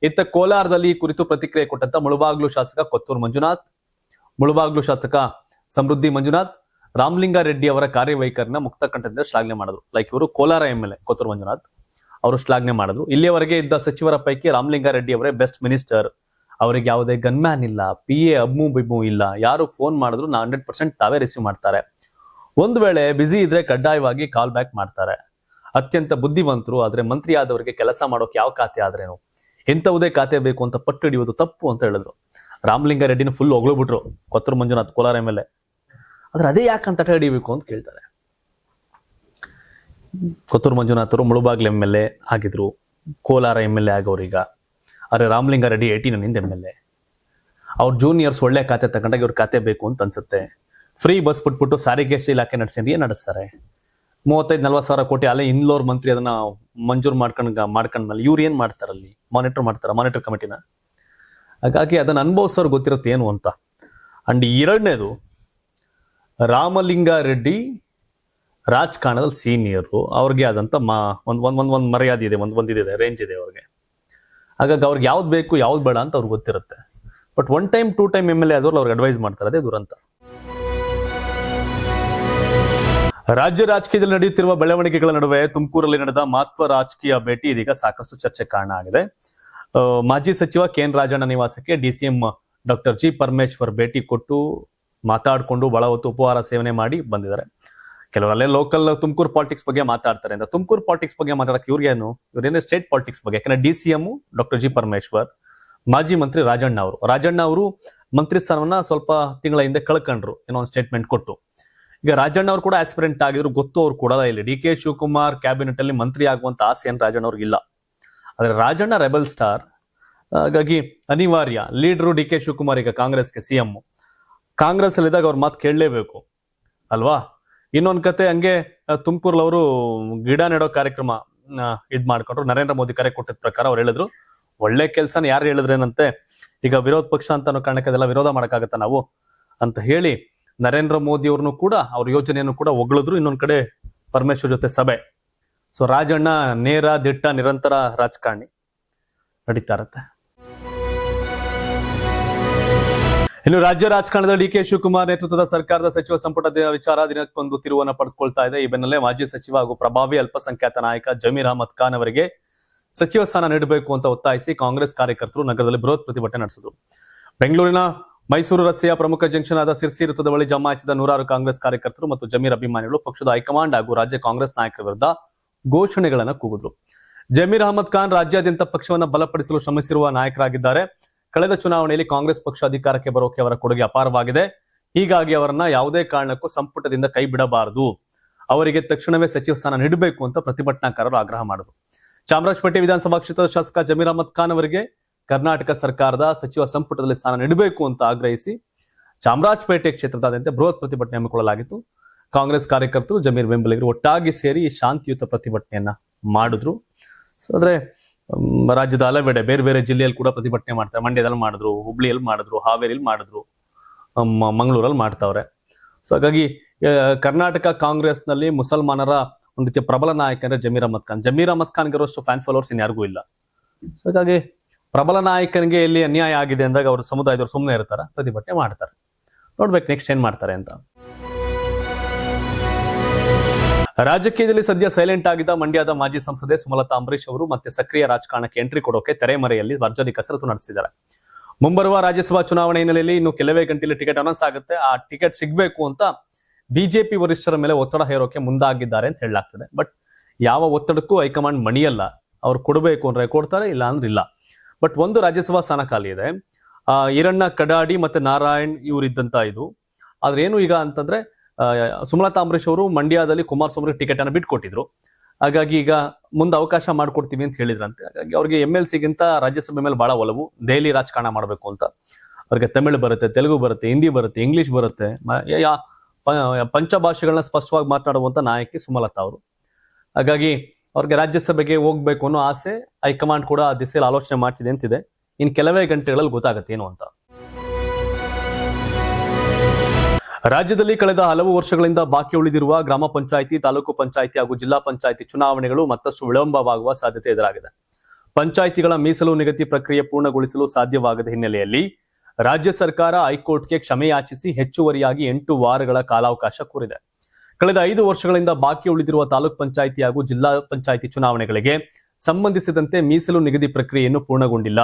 ಇತ್ತ ಕೋಲಾರದಲ್ಲಿ ಈ ಕುರಿತು ಪ್ರತಿಕ್ರಿಯೆ ಕೊಟ್ಟಂತ ಮುಳಬಾಗ್ಲು ಶಾಸಕ ಕೊತ್ತೂರು ಮಂಜುನಾಥ್, ಮುಳಬಾಗ್ಲು ಶಾಸಕ ಸಮೃದ್ಧಿ ಮಂಜುನಾಥ್ ರಾಮಲಿಂಗಾರೆಡ್ಡಿ ಅವರ ಕಾರ್ಯವೈಖರಿನ ಮುಕ್ತ ಕಂಠದಿಂದ ಶ್ಲಾಘನೆ ಮಾಡಿದ್ರು. ಲೈಕ್ ಇವರು ಕೋಲಾರ MLA ಕೊತ್ತೂರು ಮಂಜುನಾಥ್ ಅವರು ಶ್ಲಾಘನೆ ಮಾಡಿದ್ರು. ಇಲ್ಲಿಯವರೆಗೆ ಇದ್ದ ಸಚಿವರ ಪೈಕಿ ರಾಮಲಿಂಗಾರೆಡ್ಡಿ ಅವರೇ ಬೆಸ್ಟ್ ಮಿನಿಸ್ಟರ್. ಅವರಿಗೆ ಯಾವುದೇ ಗನ್ಮ್ಯಾನ್ ಇಲ್ಲ, PA ಅಬ್ಬು ಬಿಬ್ಬು ಇಲ್ಲ. ಯಾರು ಫೋನ್ ಮಾಡಿದ್ರು 100% ತಾವೇ ರಿಸೀವ್ ಮಾಡ್ತಾರೆ. ಒಂದು ವೇಳೆ ಬಿಸಿ ಇದ್ರೆ ಕಡ್ಡಾಯವಾಗಿ ಕಾಲ್ ಬ್ಯಾಕ್ ಮಾಡ್ತಾರೆ. ಅತ್ಯಂತ ಬುದ್ಧಿವಂತರು. ಆದ್ರೆ ಮಂತ್ರಿ ಆದವರಿಗೆ ಕೆಲಸ ಮಾಡೋಕೆ ಯಾವ ಖಾತೆ ಆದ್ರೇನು, ಎಂತವುದೇ ಖಾತೆ ಬೇಕು ಅಂತ ಪಟ್ಟು ಹಿಡಿಯೋದು ತಪ್ಪು ಅಂತ ಹೇಳಿದ್ರು. ರಾಮಲಿಂಗಾರೆಡ್ಡಿನ ಫುಲ್ ಹೊಗಳ್ಬಿಟ್ರು ಕೊತ್ತೂರು ಮಂಜುನಾಥ್ ಕೋಲಾರ MLA. ಆದ್ರೆ ಅದೇ ಯಾಕಂತ ಹಿಡಿಬೇಕು ಅಂತ ಕೇಳ್ತಾರೆ. ಕೊತ್ತೂರು ಮಂಜುನಾಥ್ ಅವರು ಮುಳಬಾಗ್ಲು MLA ಆಗಿದ್ರು, ಕೋಲಾರ MLA ಆಗೋರೀಗ. ಆದ್ರೆ ರಾಮಲಿಂಗಾರೆಡ್ಡಿ 18 MLA. ಅವ್ರ ಜೂನಿಯರ್ಸ್ ಒಳ್ಳೆ ಖಾತೆ ತಗೊಂಡಾಗ ಇವ್ರ ಖಾತೆ ಬೇಕು ಅಂತ ಅನ್ಸುತ್ತೆ. ಫ್ರೀ ಬಸ್ ಬಿಟ್ಬಿಟ್ಟು ಸಾರಿಗೆ ಇಲಾಖೆ ನಡೆಸಿದ್ರೆ ಏನ್ ನಡೆಸ್ತಾರೆ? 35-40 ಸಾವಿರ ಕೋಟಿ ಅಲ್ಲೇ ಇನ್ಲೋರ್ ಮಂತ್ರಿ ಅದನ್ನ ಮಂಜೂರು ಮಾಡ್ಕೊಂಡ್ಮೇಲೆ ಇವ್ರು ಏನ್ ಮಾಡ್ತಾರಲ್ಲಿ? ಮಾನಿಟರ್ ಕಮಿಟಿನ. ಹಾಗಾಗಿ ಅದನ್ನ ಅನುಭವಿಸೋರು ಗೊತ್ತಿರುತ್ತೆ ಏನು ಅಂತ. ಅಂಡ್ ಎರಡನೇದು, ರಾಮಲಿಂಗಾರೆಡ್ಡಿ ರಾಜಕಾರಣದಲ್ಲಿ ಸೀನಿಯರು, ಅವ್ರಿಗೆ ಆದಂತ ಒಂದ್ ಮರ್ಯಾದೆ ಇದೆ, ಒಂದಿದೆ, ರೇಂಜ್ ಇದೆ ಅವ್ರಿಗೆ. ಹಾಗಾಗಿ ಅವ್ರಿಗೆ ಯಾವ್ದು ಬೇಕು ಯಾವ್ದು ಬೇಡ ಅಂತ ಅವ್ರಿಗೆ ಗೊತ್ತಿರುತ್ತೆ. ಬಟ್ 1 ಟೈಮ್ 2 ಟೈಮ್ MLA ಆದವ್ರು ಅವ್ರಿಗೆ ಅಡ್ವೈಸ್ ಮಾಡ್ತಾರೆ, ಅದೇ ದುರಂತ. ರಾಜ್ಯ ರಾಜಕೀಯದಲ್ಲಿ ನಡೆಯುತ್ತಿರುವ ಬೆಳವಣಿಗೆಗಳ ನಡುವೆ ತುಮಕೂರಲ್ಲಿ ನಡೆದ ಮಹತ್ವ ರಾಜಕೀಯ ಭೇಟಿ ಇದೀಗ ಸಾಕಷ್ಟು ಚರ್ಚೆ ಕಾರಣ ಆಗಿದೆ. ಮಾಜಿ ಸಚಿವ KN ರಾಜಣ್ಣ ನಿವಾಸಕ್ಕೆ DCM ಡಾಕ್ಟರ್ G ಪರಮೇಶ್ವರ್ ಭೇಟಿ ಕೊಟ್ಟು ಮಾತಾಡಿಕೊಂಡು ಬಹಳ ಹೊತ್ತು ಉಪಹಾರ ಸೇವನೆ ಮಾಡಿ ಬಂದಿದ್ದಾರೆ. ಕೆಲವರಲ್ಲೇ ಲೋಕಲ್ ತುಮಕೂರು ಪಾಲಿಟಿಕ್ಸ್ ಬಗ್ಗೆ ಮಾತಾಡ್ತಾರೆ ಅಂತ. ತುಮಕೂರು ಪಾಲಿಟಿಕ್ಸ್ ಬಗ್ಗೆ ಮಾತಾಡಕ್ಕೆ ಇವ್ರೇನೇ ಸ್ಟೇಟ್ ಪಾಲಿಟಿಕ್ಸ್ ಬಗ್ಗೆ. ಯಾಕಂದ್ರೆ DCM ಡಾಕ್ಟರ್ G ಪರಮೇಶ್ವರ್, ಮಾಜಿ ಮಂತ್ರಿ ರಾಜಣ್ಣ ಅವರು ಮಂತ್ರಿ ಸ್ಥಾನವನ್ನ ಸ್ವಲ್ಪ ತಿಂಗಳ ಹಿಂದೆ ಕಳ್ಕೊಂಡ್ರು, ಏನೋ ಒಂದು ಸ್ಟೇಟ್ಮೆಂಟ್ ಕೊಟ್ಟು. ಈಗ ರಾಜಣ್ಣ ಅವರು ಕೂಡ ಆಸ್ಪಿರೆಂಟ್ ಆಗಿದ್ರು, ಗೊತ್ತು ಅವ್ರು ಕೊಡಲ್ಲ. ಇಲ್ಲಿ DK ಶಿವಕುಮಾರ್ ಕ್ಯಾಬಿನೆಟ್ ಅಲ್ಲಿ ಮಂತ್ರಿ ಆಗುವಂತ ಆಸೆ ಏನ್ ರಾಜಣ್ಣ ಅವ್ರಿಗೆ ಇಲ್ಲ. ಆದ್ರೆ ರಾಜಣ್ಣ ರೆಬಲ್ ಸ್ಟಾರ್, ಹಾಗಾಗಿ ಅನಿವಾರ್ಯ. ಲೀಡರು DK ಶಿವಕುಮಾರ್ ಈಗ ಕಾಂಗ್ರೆಸ್ಗೆ CM, ಕಾಂಗ್ರೆಸ್ ಅಲ್ಲಿದ್ದಾಗ ಅವ್ರ ಮಾತು ಕೇಳಲೇಬೇಕು ಅಲ್ವಾ. ಇನ್ನೊಂದ್ ಕತೆ, ಹಂಗೆ ತುಮಕೂರಲ್ಲಿ ಅವರು ಗಿಡ ನೆಡೋ ಕಾರ್ಯಕ್ರಮ ಇದ್ ಮಾಡ್ಕೊಂಡ್ರು. ನರೇಂದ್ರ ಮೋದಿ ಕರೆ ಕೊಟ್ಟಿದ ಪ್ರಕಾರ ಅವ್ರು ಹೇಳಿದ್ರು, ಒಳ್ಳೆ ಕೆಲ್ಸನ ಯಾರು ಹೇಳಿದ್ರೇನಂತೆ, ಈಗ ವಿರೋಧ ಪಕ್ಷ ಅಂತ ಅನ್ನೋ ಕಾರಣಕ್ಕೆ ಅದೆಲ್ಲ ವಿರೋಧ ಮಾಡಕ್ಕಾಗತ್ತ ನಾವು ಅಂತ ಹೇಳಿ ನರೇಂದ್ರ ಮೋದಿ ಅವ್ರನ್ನು ಕೂಡ ಅವ್ರ ಯೋಜನೆಯನ್ನು ಕೂಡ ಹೊಗಳಿದ್ರು. ಇನ್ನೊಂದ್ ಕಡೆ ಪರಮೇಶ್ವರ್ ಜೊತೆ ಸಭೆ. ಸೊ ರಾಜಣ್ಣ ನೇರ ದಿಟ್ಟ ನಿರಂತರ ರಾಜಕಾರಣಿ, ನಡೀತಾ ಇರತ್ತೆ. ಇನ್ನು ರಾಜ್ಯ ರಾಜಕಾರಣದಲ್ಲಿ DK ಶಿವಕುಮಾರ್ ನೇತೃತ್ವದ ಸರ್ಕಾರದ ಸಚಿವ ಸಂಪುಟದ ವಿಚಾರ ದಿನಕ್ಕೊಂದು ತಿರುವನ್ನು ಪಡೆದುಕೊಳ್ತಾ ಇದೆ. ಈ ಬೆನ್ನಲ್ಲೇ ಮಾಜಿ ಸಚಿವ ಹಾಗೂ ಪ್ರಭಾವಿ ಅಲ್ಪಸಂಖ್ಯಾತ ನಾಯಕ ಜಮೀರ್ ಅಹಮದ್ ಖಾನ್ ಅವರಿಗೆ ಸಚಿವ ಸ್ಥಾನ ನೀಡಬೇಕು ಅಂತ ಒತ್ತಾಯಿಸಿ ಕಾಂಗ್ರೆಸ್ ಕಾರ್ಯಕರ್ತರು ನಗರದಲ್ಲಿ ಬೃಹತ್ ಪ್ರತಿಭಟನೆ ನಡೆಸಿದರು. ಬೆಂಗಳೂರಿನ ಮೈಸೂರು ರಸ್ತೆಯ ಪ್ರಮುಖ ಜಂಕ್ಷನ್ ಆದ ಸಿರ್ಸಿ ವೃತ್ತದ ಬಳಿ ಜಮಾಯಿಸಿದ ನೂರಾರು ಕಾಂಗ್ರೆಸ್ ಕಾರ್ಯಕರ್ತರು ಮತ್ತು ಜಮೀರ್ ಅಭಿಮಾನಿಗಳು ಪಕ್ಷದ ಹೈಕಮಾಂಡ್ ಹಾಗೂ ರಾಜ್ಯ ಕಾಂಗ್ರೆಸ್ ನಾಯಕರ ವಿರುದ್ಧ ಘೋಷಣೆಗಳನ್ನು ಕೂಗಿದ್ರು. ಜಮೀರ್ ಅಹಮದ್ ಖಾನ್ ರಾಜ್ಯಾದ್ಯಂತ ಪಕ್ಷವನ್ನು ಬಲಪಡಿಸಲು ಶ್ರಮಿಸಿರುವ ನಾಯಕರಾಗಿದ್ದಾರೆ. ಕಳೆದ ಚುನಾವಣೆಯಲ್ಲಿ ಕಾಂಗ್ರೆಸ್ ಪಕ್ಷ ಅಧಿಕಾರಕ್ಕೆ ಬರೋಕೆ ಅವರ ಕೊಡುಗೆ ಅಪಾರವಾಗಿದೆ. ಹೀಗಾಗಿ ಅವರನ್ನ ಯಾವುದೇ ಕಾರಣಕ್ಕೂ ಸಂಪುಟದಿಂದ ಕೈ ಬಿಡಬಾರದು, ಅವರಿಗೆ ತಕ್ಷಣವೇ ಸಚಿವ ಸ್ಥಾನ ನೀಡಬೇಕು ಅಂತ ಪ್ರತಿಭಟನಾಕಾರರು ಆಗ್ರಹ ಮಾಡಿದರು. ಚಾಮರಾಜಪೇಟೆ ವಿಧಾನಸಭಾ ಕ್ಷೇತ್ರದ ಶಾಸಕ ಜಮೀರ್ ಅಹಮದ್ ಖಾನ್ ಅವರಿಗೆ ಕರ್ನಾಟಕ ಸರ್ಕಾರದ ಸಚಿವ ಸಂಪುಟದಲ್ಲಿ ಸ್ಥಾನ ನೀಡಬೇಕು ಅಂತ ಆಗ್ರಹಿಸಿ ಚಾಮರಾಜಪೇಟೆ ಕ್ಷೇತ್ರದಾದ್ಯಂತ ಬೃಹತ್ ಪ್ರತಿಭಟನೆ ಹಮ್ಮಿಕೊಳ್ಳಲಾಗಿತ್ತು. ಕಾಂಗ್ರೆಸ್ ಕಾರ್ಯಕರ್ತರು, ಜಮೀರ್ ಬೆಂಬಲಿಗರು ಒಟ್ಟಾಗಿ ಸೇರಿ ಶಾಂತಿಯುತ ಪ್ರತಿಭಟನೆಯನ್ನ ಮಾಡಿದ್ರು. ಆದ್ರೆ ರಾಜ್ಯದ ಹಲವೆಡೆ ಬೇರೆ ಬೇರೆ ಜಿಲ್ಲೆಯಲ್ಲಿ ಕೂಡ ಪ್ರತಿಭಟನೆ ಮಾಡ್ತಾರೆ. ಮಂಡ್ಯದಲ್ಲಿ ಮಾಡಿದ್ರು, ಹುಬ್ಳಿಯಲ್ಲಿ ಮಾಡಿದ್ರು, ಹಾವೇರಿಯಲ್ಲಿ ಮಾಡಿದ್ರು, ಮಂಗಳೂರಲ್ಲಿ ಮಾಡ್ತಾವ್ರೆ. ಸೊ ಹಾಗಾಗಿ ಕರ್ನಾಟಕ ಕಾಂಗ್ರೆಸ್ ನಲ್ಲಿ ಮುಸಲ್ಮಾನರ ಒಂದು ರೀತಿಯ ಪ್ರಬಲ ನಾಯಕ ಅಂದ್ರೆ ಜಮೀರ್ ಅಹಮದ್ ಖಾನ್. ಜಮೀರ್ ಅಹಮದ್ ಖಾನ್ ಗಿರೋಷ್ಟು ಫ್ಯಾನ್ ಫಾಲೋವರ್ಸ್ ಇನ್ಯಾರಿಗೂ ಇಲ್ಲ. ಸೊ ಹಾಗಾಗಿ ಪ್ರಬಲ ನಾಯಕನಿಗೆ ಎಲ್ಲಿ ಅನ್ಯಾಯ ಆಗಿದೆ ಅಂದಾಗ ಅವರು ಸಮುದಾಯದವರು ಸುಮ್ಮನೆ ಇರ್ತಾರ, ಪ್ರತಿಭಟನೆ ಮಾಡ್ತಾರೆ. ನೋಡ್ಬೇಕು ನೆಕ್ಸ್ಟ್ ಏನ್ ಮಾಡ್ತಾರೆ ಅಂತ. ರಾಜಕೀಯದಲ್ಲಿ ಸದ್ಯ ಸೈಲೆಂಟ್ ಆಗಿದ್ದ ಮಂಡ್ಯದ ಮಾಜಿ ಸಂಸದೆ ಸುಮಲತಾ ಅಂಬರೀಶ್ ಅವರು ಮತ್ತೆ ಸಕ್ರಿಯ ರಾಜಕಾರಣಕ್ಕೆ ಎಂಟ್ರಿ ಕೊಡೋಕೆ ತೆರೆಮರೆಯಲ್ಲಿ ಭರ್ಜರಿ ಕಸರತ್ತು ನಡೆಸಿದ್ದಾರೆ. ಮುಂಬರುವ ರಾಜ್ಯಸಭಾ ಚುನಾವಣೆ ಹಿನ್ನೆಲೆಯಲ್ಲಿ ಇನ್ನು ಕೆಲವೇ ಗಂಟೆಯಲ್ಲಿ ಟಿಕೆಟ್ ಅನೌನ್ಸ್ ಆಗುತ್ತೆ. ಆ ಟಿಕೆಟ್ ಸಿಗ್ಬೇಕು ಅಂತ ಬಿಜೆಪಿ ವರಿಷ್ಠರ ಮೇಲೆ ಒತ್ತಡ ಹೇರೋಕೆ ಮುಂದಾಗಿದ್ದಾರೆ ಅಂತ ಹೇಳಲಾಗ್ತದೆ. ಬಟ್ ಯಾವ ಒತ್ತಡಕ್ಕೂ ಹೈಕಮಾಂಡ್ ಮಣಿಯಲ್ಲ. ಅವ್ರು ಕೊಡಬೇಕು ಅಂದ್ರೆ ಕೊಡ್ತಾರೆ, ಇಲ್ಲ ಅಂದ್ರೆ ಇಲ್ಲ. ಬಟ್ ಒಂದು ರಾಜ್ಯಸಭಾ ಸ್ಥಾನ ಖಾಲಿ ಇದೆ. ಈರಣ್ಣ ಕಡಾಡಿ ಮತ್ತೆ ನಾರಾಯಣ್ ಇವರಿದ್ದಂತ ಇದು. ಆದ್ರೆ ಏನು ಈಗ ಅಂತಂದ್ರೆ ಸುಮಲತಾ ಅಂಬರೀಶ್ ಅವರು ಮಂಡ್ಯದಲ್ಲಿ ಕುಮಾರಸ್ವಾಮಿ ಟಿಕೆಟ್ ಅನ್ನು ಬಿಟ್ಕೊಟ್ಟಿದ್ರು. ಹಾಗಾಗಿ ಈಗ ಮುಂದೆ ಅವಕಾಶ ಮಾಡ್ಕೊಡ್ತೀವಿ ಅಂತ ಹೇಳಿದ್ರಂತೆ. ಹಾಗಾಗಿ ಅವ್ರಿಗೆ MLC-ಗಿಂತ ರಾಜ್ಯಸಭೆ ಮೇಲೆ ಬಹಳ ಒಲವು. ದೆಹಲಿ ರಾಜಕಾರಣ ಮಾಡಬೇಕು ಅಂತ. ಅವ್ರಿಗೆ ತಮಿಳು ಬರುತ್ತೆ, ತೆಲುಗು ಬರುತ್ತೆ, ಹಿಂದಿ ಬರುತ್ತೆ, ಇಂಗ್ಲಿಷ್ ಬರುತ್ತೆ, ಪಂಚಭಾಷೆಗಳನ್ನ ಸ್ಪಷ್ಟವಾಗಿ ಮಾತನಾಡುವಂತ ನಾಯಕಿ ಸುಮಲತಾ ಅವರು. ಹಾಗಾಗಿ ಅವ್ರಿಗೆ ರಾಜ್ಯಸಭೆಗೆ ಹೋಗ್ಬೇಕು ಅನ್ನೋ ಆಸೆ ಹೈಕಮಾಂಡ್ ಕೂಡ ಆ ದಿಸೆಯಲ್ಲಿ ಆಲೋಚನೆ ಮಾಡ್ತಿದೆ ಅಂತಿದೆ. ಇನ್ ಕೆಲವೇ ಗಂಟೆಗಳಲ್ಲಿ ಗೊತ್ತಾಗುತ್ತೆ ಏನು ಅಂತ. ರಾಜ್ಯದಲ್ಲಿ ಕಳೆದ ಹಲವು ವರ್ಷಗಳಿಂದ ಬಾಕಿ ಉಳಿದಿರುವ ಗ್ರಾಮ ಪಂಚಾಯಿತಿ, ತಾಲೂಕು ಪಂಚಾಯಿತಿ ಹಾಗೂ ಜಿಲ್ಲಾ ಪಂಚಾಯಿತಿ ಚುನಾವಣೆಗಳು ಮತ್ತಷ್ಟು ವಿಳಂಬವಾಗುವ ಸಾಧ್ಯತೆ ಎದುರಾಗಿದೆ. ಪಂಚಾಯಿತಿಗಳ ಮೀಸಲು ನಿಗದಿ ಪ್ರಕ್ರಿಯೆ ಪೂರ್ಣಗೊಳಿಸಲು ಸಾಧ್ಯವಾಗದ ಹಿನ್ನೆಲೆಯಲ್ಲಿ ರಾಜ್ಯ ಸರ್ಕಾರ ಹೈಕೋರ್ಟ್ಗೆ ಕ್ಷಮೆ ಯಾಚಿಸಿ ಹೆಚ್ಚುವರಿಯಾಗಿ 8 ವಾರಗಳ ಕಾಲಾವಕಾಶ ಕೋರಿದೆ. ಕಳೆದ 5 ವರ್ಷಗಳಿಂದ ಬಾಕಿ ಉಳಿದಿರುವ ತಾಲೂಕ್ ಪಂಚಾಯಿತಿ ಹಾಗೂ ಜಿಲ್ಲಾ ಪಂಚಾಯಿತಿ ಚುನಾವಣೆಗಳಿಗೆ ಸಂಬಂಧಿಸಿದಂತೆ ಮೀಸಲು ನಿಗದಿ ಪ್ರಕ್ರಿಯೆಯನ್ನು ಪೂರ್ಣಗೊಂಡಿಲ್ಲ.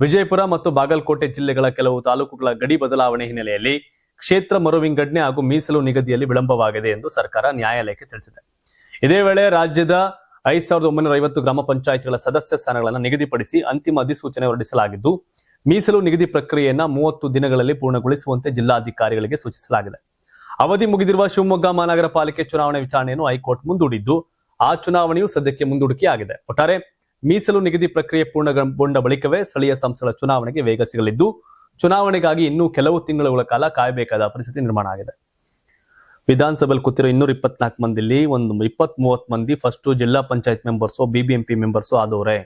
ವಿಜಯಪುರ ಮತ್ತು ಬಾಗಲಕೋಟೆ ಜಿಲ್ಲೆಗಳ ಕೆಲವು ತಾಲೂಕುಗಳ ಗಡಿ ಬದಲಾವಣೆ ಹಿನ್ನೆಲೆಯಲ್ಲಿ ಕ್ಷೇತ್ರ ಮರುವಿಂಗಡಣೆ ಹಾಗೂ ಮೀಸಲು ನಿಗದಿಯಲ್ಲಿ ವಿಳಂಬವಾಗಿದೆ ಎಂದು ಸರ್ಕಾರ ನ್ಯಾಯಾಲಯಕ್ಕೆ ತಿಳಿಸಿದೆ. ಇದೇ ವೇಳೆ ರಾಜ್ಯದ 5950 ಗ್ರಾಮ ಪಂಚಾಯಿತಿಗಳ ಸದಸ್ಯ ಸ್ಥಾನಗಳನ್ನು ನಿಗದಿಪಡಿಸಿ ಅಂತಿಮ ಅಧಿಸೂಚನೆ ಹೊರಡಿಸಲಾಗಿದ್ದು, ಮೀಸಲು ನಿಗದಿ ಪ್ರಕ್ರಿಯೆಯನ್ನ 30 ದಿನಗಳಲ್ಲಿ ಪೂರ್ಣಗೊಳಿಸುವಂತೆ ಜಿಲ್ಲಾಧಿಕಾರಿಗಳಿಗೆ ಸೂಚಿಸಲಾಗಿದೆ. ಅವಧಿ ಮುಗಿದಿರುವ ಶಿವಮೊಗ್ಗ ಮಹಾನಗರ ಪಾಲಿಕೆ ಚುನಾವಣೆ ವಿಚಾರಣೆಯನ್ನು ಹೈಕೋರ್ಟ್ ಮುಂದೂಡಿದ್ದು, ಆ ಚುನಾವಣೆಯು ಸದ್ಯಕ್ಕೆ ಮುಂದೂಡಿಕೆಯಾಗಿದೆ. ಒಟ್ಟಾರೆ ಮೀಸಲು ನಿಗದಿ ಪ್ರಕ್ರಿಯೆ ಪೂರ್ಣಗೊಂಡ ಬಳಿಕವೇ ಸ್ಥಳೀಯ ಸಂಸ್ಥೆಗಳ ಚುನಾವಣೆಗೆ ವೇಗ ಸಿಗಲಿದ್ದು, ಚುನಾವಣೆಗಾಗಿ ಇನ್ನೂ ಕೆಲವು ತಿಂಗಳುಗಳ ಕಾಲ ಕಾಯಬೇಕಾದ ಪರಿಸ್ಥಿತಿ ನಿರ್ಮಾಣ ಆಗಿದೆ. ವಿಧಾನಸಭೆಯಲ್ಲಿ ಕೂತಿರೋ 224 ಮಂದಿಲಿ ಒಂದು 20-30 ಮಂದಿ ಫಸ್ಟ್ ಜಿಲ್ಲಾ ಪಂಚಾಯತ್ ಮೆಂಬರ್ಸು, BBMP ಮೆಂಬರ್ಸು ಆದವ್ರೆ,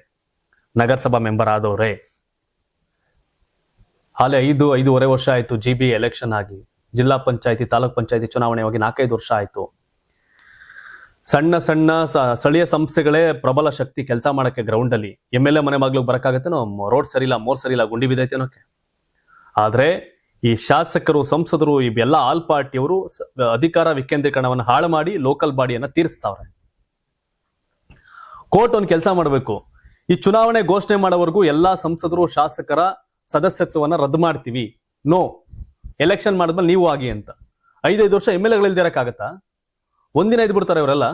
ನಗರಸಭಾ ಮೆಂಬರ್ ಆದವ್ರೆ. ಹಾಲೆ 5.5 ವರ್ಷ ಆಯ್ತು GB ಎಲೆಕ್ಷನ್ ಆಗಿ. ಜಿಲ್ಲಾ ಪಂಚಾಯತಿ, ತಾಲೂಕ್ ಪಂಚಾಯತಿ ಚುನಾವಣೆ ಹೋಗಿ 4-5 ವರ್ಷ ಆಯ್ತು. ಸಣ್ಣ ಸಣ್ಣ ಸ್ಥಳೀಯ ಸಂಸ್ಥೆಗಳೇ ಪ್ರಬಲ ಶಕ್ತಿ ಕೆಲಸ ಮಾಡಕ್ಕೆ ಗ್ರೌಂಡ್ ಅಲ್ಲಿ. MLA ಮನೆ ಬಾಗ್ಲಿಗೆ ಬರಕ್ಕಾಗತ್ತೇನೋ, ರೋಡ್ ಸರಿ ಇಲ್ಲ, ಮೋರ್ ಸರಿ ಇಲ್ಲ, ಗುಂಡಿ ಬಿದ್ದೈತೇನೋಕೆ. ಆದ್ರೆ ಈ ಶಾಸಕರು, ಸಂಸದರು, ಇವೆಲ್ಲ ಆಲ್ ಪಾರ್ಟಿಯವರು ಅಧಿಕಾರ ವಿಕೇಂದ್ರೀಕರಣವನ್ನು ಹಾಳು ಮಾಡಿ ಲೋಕಲ್ ಬಾಡಿಯನ್ನ ತೀರಿಸ್ತಾವ್ರೆ. ಕೋರ್ಟ್ ಒಂದು ಕೆಲಸ ಮಾಡಬೇಕು. ಈ ಚುನಾವಣೆ ಘೋಷಣೆ ಮಾಡೋವರೆಗೂ ಎಲ್ಲಾ ಸಂಸದರು, ಶಾಸಕರ ಸದಸ್ಯತ್ವವನ್ನ ರದ್ದು ಮಾಡ್ತೀವಿ, ನೋ ಎಲೆಕ್ಷನ್ ಮಾಡಿದ್ಮೇಲೆ ನೀವು ಆಗಿ ಅಂತ. 5 ವರ್ಷ MLAಗಳಿಲ್ದಿರಕ್ಕಾಗತ್ತಾ? ಒಂದಿನ ಇದ್ ಬಿಡ್ತಾರೆ ಇವರೆಲ್ಲ.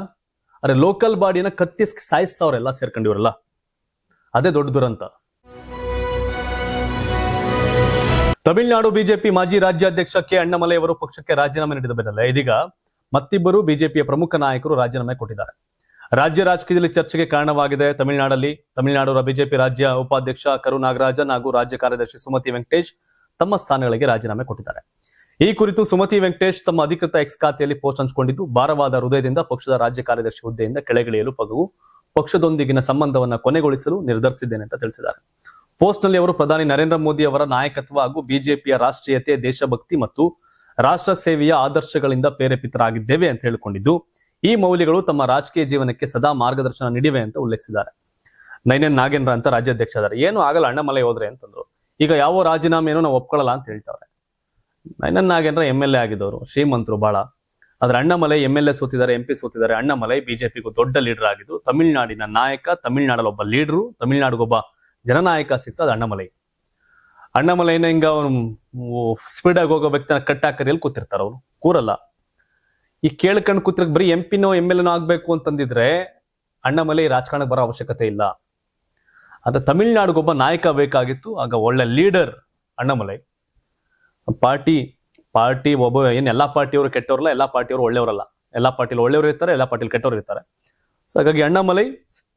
ಅರೆ ಲೋಕಲ್ ಬಾಡಿಯನ್ನ ಕತ್ತಿಸ್ ಸಾಯಿಸ್ತವ್ರೆಲ್ಲ ಸೇರ್ಕೊಂಡು ಇವರೆಲ್ಲ. ಅದೇ ದೊಡ್ಡ ದುರಂತ. ತಮಿಳುನಾಡು ಬಿಜೆಪಿ ಮಾಜಿ ರಾಜ್ಯಾಧ್ಯಕ್ಷ ಕೆ ಅಣ್ಣಾಮಲೈ ಅವರು ಪಕ್ಷಕ್ಕೆ ರಾಜೀನಾಮೆ ನೀಡಿದ ಬೆನ್ನಲ್ಲೇ ಇದೀಗ ಮತ್ತಿಬ್ಬರು ಬಿಜೆಪಿಯ ಪ್ರಮುಖ ನಾಯಕರು ರಾಜೀನಾಮೆ ಕೊಟ್ಟಿದ್ದಾರೆ. ರಾಜ್ಯ ರಾಜಕೀಯದಲ್ಲಿ ಚರ್ಚೆಗೆ ಕಾರಣವಾಗಿದೆ. ತಮಿಳುನಾಡು ಬಿಜೆಪಿ ರಾಜ್ಯ ಉಪಾಧ್ಯಕ್ಷ ಕರು ನಾಗರಾಜನ್ ಹಾಗೂ ರಾಜ್ಯ ಕಾರ್ಯದರ್ಶಿ ಸುಮತಿ ವೆಂಕಟೇಶ್ ತಮ್ಮ ಸ್ಥಾನಗಳಿಗೆ ರಾಜೀನಾಮೆ ಕೊಟ್ಟಿದ್ದಾರೆ. ಈ ಕುರಿತು ಸುಮತಿ ವೆಂಕಟೇಶ್ ತಮ್ಮ ಅಧಿಕೃತ ಎಕ್ಸ್ ಖಾತೆಯಲ್ಲಿ ಪೋಸ್ಟ್ ಹಂಚಿಕೊಂಡಿದ್ದು, ಭಾರವಾದ ಹೃದಯದಿಂದ ಪಕ್ಷದ ರಾಜ್ಯ ಕಾರ್ಯದರ್ಶಿ ಹುದ್ದೆಯಿಂದ ಕೆಳಗಿಳಿಯಲು ಹಾಗೂ ಪಕ್ಷದೊಂದಿಗಿನ ಸಂಬಂಧವನ್ನು ಕೊನೆಗೊಳಿಸಲು ನಿರ್ಧರಿಸಿದ್ದೇನೆ ಅಂತ ತಿಳಿಸಿದ್ದಾರೆ. ಪೋಸ್ಟ್ ನಲ್ಲಿ ಅವರು ಪ್ರಧಾನಿ ನರೇಂದ್ರ ಮೋದಿ ಅವರ ನಾಯಕತ್ವ ಹಾಗೂ ಬಿಜೆಪಿಯ ರಾಷ್ಟ್ರೀಯತೆ, ದೇಶಭಕ್ತಿ ಮತ್ತು ರಾಷ್ಟ್ರ ಸೇವೆಯ ಆದರ್ಶಗಳಿಂದ ಪ್ರೇರೇಪಿತರಾಗಿದ್ದೇವೆ ಅಂತ ಹೇಳಿಕೊಂಡಿದ್ದು, ಈ ಮೌಲ್ಯಗಳು ತಮ್ಮ ರಾಜಕೀಯ ಜೀವನಕ್ಕೆ ಸದಾ ಮಾರ್ಗದರ್ಶನ ನೀಡಿವೆ ಅಂತ ಉಲ್ಲೇಖಿಸಿದ್ದಾರೆ. ನೈನನ್ ನಾಗೇಂದ್ರ ಅಂತ ರಾಜ್ಯಾಧ್ಯಕ್ಷ ಇದ್ದಾರೆ. ಏನು ಆಗಲ್ಲ ಅಣ್ಣಾಮಲೈ ಹೋದ್ರೆ ಅಂತಂದ್ರು. ಈಗ ಯಾವ ರಾಜೀನಾಮೆಯನ್ನು ನಾವು ಒಪ್ಕೊಳ್ಳಲ್ಲ ಅಂತ ಹೇಳ್ತಾರೆ. ನೈನನ್ ನಾಗೇಂದ್ರ MLA ಆಗಿದ್ದವರು, ಶ್ರೀಮಂತರು ಬಹಳ. ಆದ್ರೆ ಅಣ್ಣಾಮಲೈ MLA ಸೋತಿದ್ದಾರೆ, MP ಸೋತಿದ್ದಾರೆ. ಅಣ್ಣಾಮಲೈ ಬಿಜೆಪಿಗೂ ದೊಡ್ಡ ಲೀಡರ್ ಆಗಿದ್ದು, ತಮಿಳುನಾಡಿನ ನಾಯಕ, ತಮಿಳುನಾಡಲ್ಲಿ ಒಬ್ಬ ಲೀಡರು, ತಮಿಳುನಾಡಿಗೊಬ್ಬ ಜನನಾಯಕ ಸಿಕ್ತ ಅದು ಅಣ್ಣಾಮಲೈನ ಹಿಂಗ ಸ್ಪೀಡ್ ಆಗಿ ಹೋಗೋ ವ್ಯಕ್ತಿನ ಕಟ್ಟಾಕರಿಯಲ್ಲಿ ಕೂತಿರ್ತಾರ. ಅವ್ರು ಕೂರಲ್ಲ. ಈ ಕೇಳ್ಕೊಂಡು ಕೂತಿರಕ್ ಬರೀ MP ನೋ MLA ನೋ ಆಗ್ಬೇಕು ಅಂತಂದಿದ್ರೆ ಅಣ್ಣಾಮಲೈ ರಾಜಕಾರಣಕ್ಕೆ ಬರೋ ಅವಶ್ಯಕತೆ ಇಲ್ಲ. ಆದ್ರೆ ತಮಿಳುನಾಡಿಗೊಬ್ಬ ನಾಯಕ ಬೇಕಾಗಿತ್ತು. ಆಗ ಒಳ್ಳೆ ಲೀಡರ್ ಅಣ್ಣಾಮಲೈ. ಪಾರ್ಟಿ ಒಬ್ಬ ಏನ್ ಎಲ್ಲಾ ಪಾರ್ಟಿಯವರು ಕೆಟ್ಟವ್ರಲ್ಲ, ಎಲ್ಲಾ ಪಾರ್ಟಿಯವರು ಒಳ್ಳೆಯವರಲ್ಲ. ಎಲ್ಲಾ ಪಾರ್ಟಿಲಿ ಒಳ್ಳೆಯವರು ಇರ್ತಾರೆ, ಎಲ್ಲಾ ಪಾರ್ಟಿಲಿ ಕೆಟ್ಟವ್ರು ಇರ್ತಾರೆ. ಸೊ ಹಾಗಾಗಿ ಅಣ್ಣಾಮಲೈ